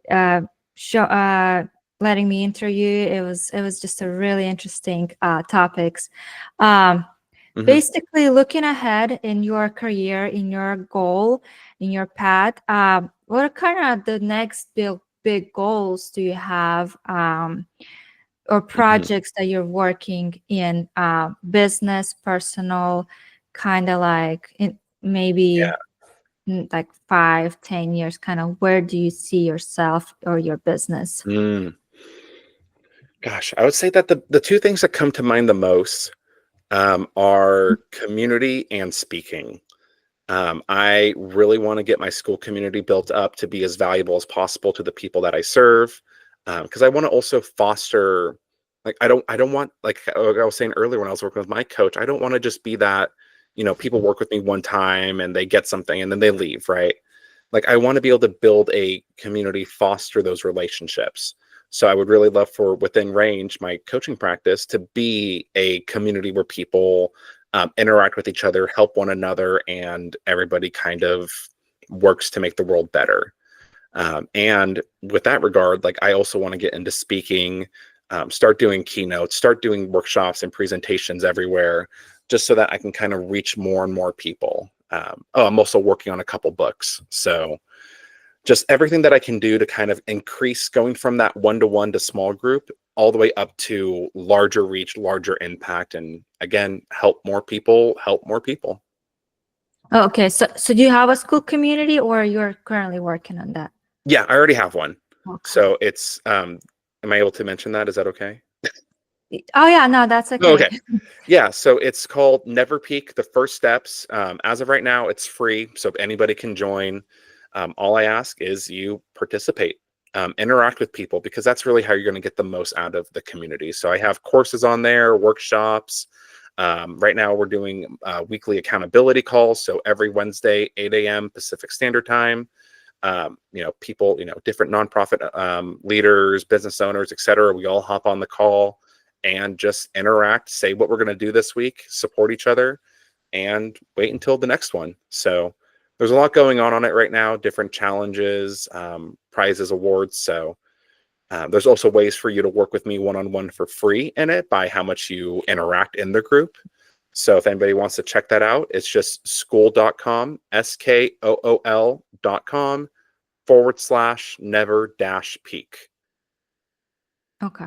uh, show, letting me interview. It was just a really interesting topics. Um, Hmm. Basically, looking ahead in your career, in your goal, in your path, what are kind of the next big goals do you have, or Hmm. projects that you're working in, business, personal, kind of like in maybe like 5, 10 years, kind of where do you see yourself or your business? Yeah. Gosh, I would say that the two things that come to mind the most are community and speaking. I really want to get my school community built up to be as valuable as possible to the people that I serve, because I want to also foster. Like I don't want, like I was saying earlier when I was working with my coach, I don't want to just be that, people work with me one time and they get something and then they leave, right? Like I want to be able to build a community, foster those relationships. So I would really love for within range, my coaching practice to be a community where people interact with each other, help one another, and everybody kind of works to make the world better. And with that regard, like I also want to get into speaking, start doing keynotes, start doing workshops and presentations everywhere, just so that I can kind of reach more and more people. I'm also working on a couple books. So just everything that I can do to kind of increase going from that one-to-one to small group all the way up to larger reach, larger impact, and again, help more people, help more people. Oh, okay, so do you have a school community or you're currently working on that? Yeah, I already have one. Okay. So it's am I able to mention that? Is that okay? Oh yeah, no, that's Oh, okay. okay. Yeah, so it's called Never Peak, the first steps. As of right now, it's free, so anybody can join. All I ask is you participate, interact with people, because that's really how you're going to get the most out of the community. So I have courses on there, workshops. Right now, we're doing weekly accountability calls. So every Wednesday, 8 a.m. Pacific Standard Time. People, different nonprofit leaders, business owners, et cetera. We all hop on the call and just interact, say what we're going to do this week, support each other, and wait until the next one. So there's a lot going on it right now, different challenges, prizes, awards. So there's also ways for you to work with me one-on-one for free in it by how much you interact in the group. So if anybody wants to check that out, it's just school.com, SKOOL.com/never dash peak. Okay.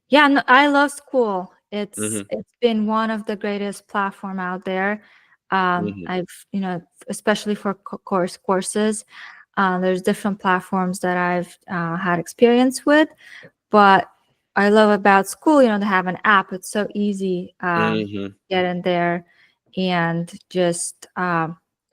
Yeah, no, I love school. It's Hmm. it's been one of the greatest platform out there. Mhm. I've, especially for courses, there's different platforms that I've had experience with. But I love about school, they have an app. It's so easy Mhm. get in there and just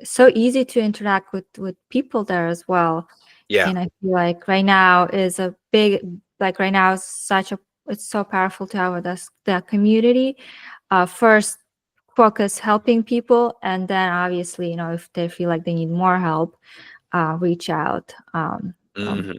so easy to interact with people there as well. Yeah. And I feel like right now is a big, like right now is such a, it's so powerful to have the community. First focus helping people, and then obviously, if they feel like they need more help, reach out. So Mhm.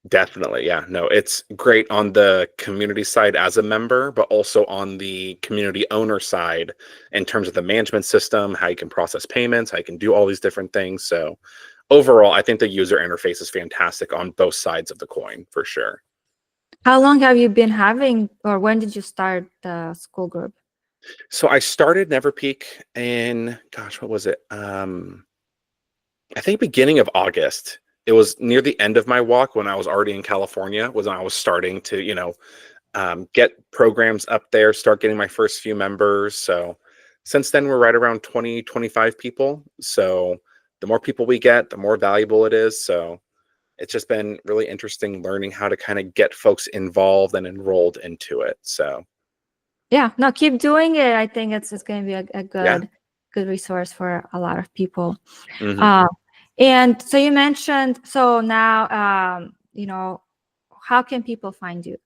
Definitely. Yeah. No, it's great on the community side as a member, but also on the community owner side in terms of the management system, how you can process payments, how you can do all these different things. So overall, I think the user interface is fantastic on both sides of the coin for sure. how long have you been having, or when did you start the school group? So I started Never Peak in, gosh, what was it? I think beginning of August. It was near the end of my walk when I was already in California, was when I was starting to, get programs up there, start getting my first few members. So since then, we're right around 20, 25 people. So the more people we get, the more valuable it is. So it's just been really interesting learning how to kind of get folks involved and enrolled into it. So Yeah, no, keep doing it. I think it's going to be a yeah. good resource for a lot of people. Hmm. Uh, and so you mentioned, so now, how can people find you?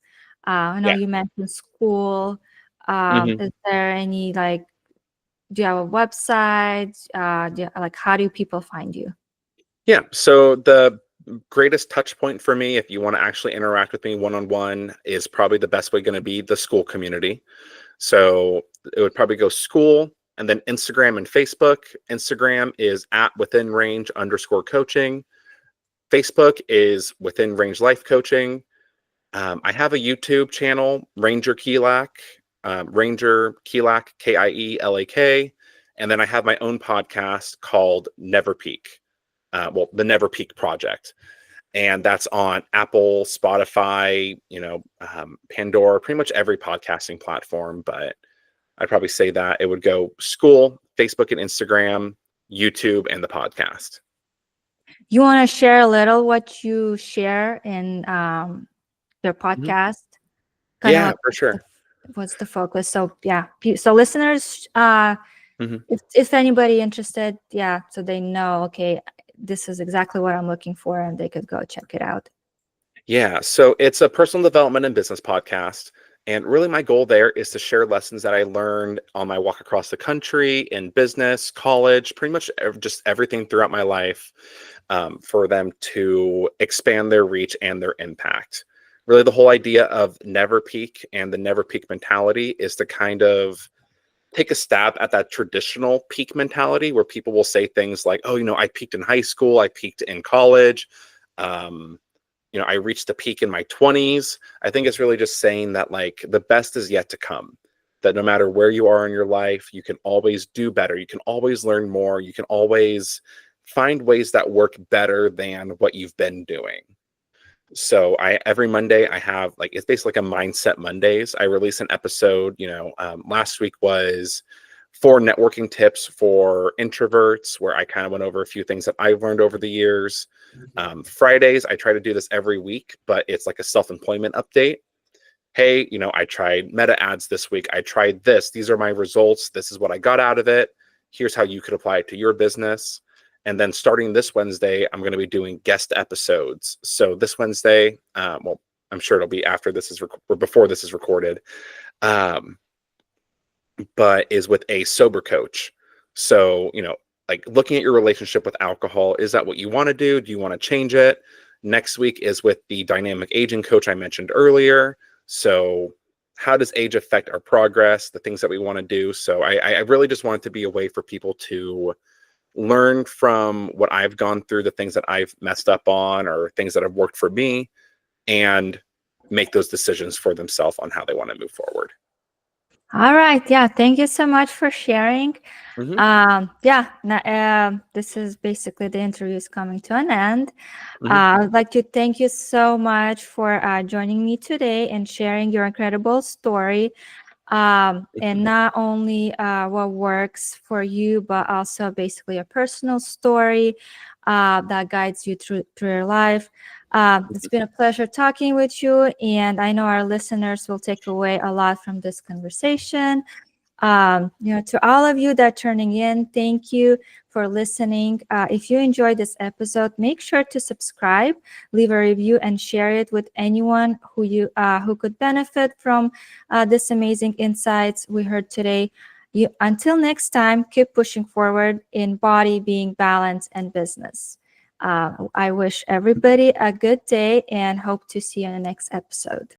I know Yeah. you mentioned school. Hmm. Is there any, like, do you have a website? Like, how do people find you? Yeah. So the greatest touch point for me, if you want to actually interact with me one on one, is probably the best way going to be the school community. So it would probably go school and then Instagram and Facebook. Instagram is at within range underscore coaching. Facebook is within range life coaching. I have a YouTube channel, Ranger Kielak, Ranger Kielak, Kielak. And then I have my own podcast called Never Peak. Well, the Never Peak Project. And that's on Apple, Spotify, Pandora, pretty much every podcasting platform. But I'd probably say that it would go school, Facebook and Instagram, YouTube, and the podcast. You want to share a little what you share in your Mhm. podcast? Kind of Yeah, like for sure. what's the focus? So yeah, so listeners, Hmm. if anybody interested, yeah, so they know, okay, this is exactly what I'm looking for, and they could go check it out. Yeah, so it's a personal development and business podcast. And really, my goal there is to share lessons that I learned on my walk across the country, in business, college, pretty much just everything throughout my life, for them to expand their reach and their impact. Really, the whole idea of never peak and the never peak mentality is to kind of take a stab at that traditional peak mentality where people will say things like, oh, I peaked in high school, I peaked in college. Um, I reached the peak in my 20s. I think it's really just saying that like the best is yet to come. That no matter where you are in your life, you can always do better. You can always learn more. You can always find ways that work better than what you've been doing. So I every Monday I have like it's basically like a mindset Mondays. I release an episode. Last week was 4 networking tips for introverts, where I kind of went over a few things that I've learned over the years. Fridays I try to do this every week, but it's like a self-employment update. Hey, I tried meta ads this week. I tried this. These are my results. This is what I got out of it. Here's how you could apply it to your business. And then starting this Wednesday, I'm going to be doing guest episodes. So this Wednesday, well, I'm sure it'll be after this is or before this is recorded, um, but is with a sober coach. So, like looking at your relationship with alcohol, is that what you want to do? Do you want to change it? Next week is with the dynamic aging coach I mentioned earlier. So, how does age affect our progress, the things that we want to do? So, I really just want it to be a way for people to learn from what I've gone through, the things that I've messed up on, or things that have worked for me, and make those decisions for themselves on how they want to move forward. All right, yeah, thank you so much for sharing. Hmm. Yeah, this is basically the interview is coming to an end. Hmm. I'd like to thank you so much for joining me today and sharing your incredible story. and not only what works for you, but also basically a personal story that guides you through your life. It's been a pleasure talking with you, and I know our listeners will take away a lot from this conversation. To all of you that are turning in, thank you for listening. If you enjoyed this episode, make sure to subscribe, leave a review, and share it with anyone who could benefit from this amazing insights we heard today. Until next time, keep pushing forward in body, being, balance, and business. I wish everybody a good day and hope to see you in the next episode.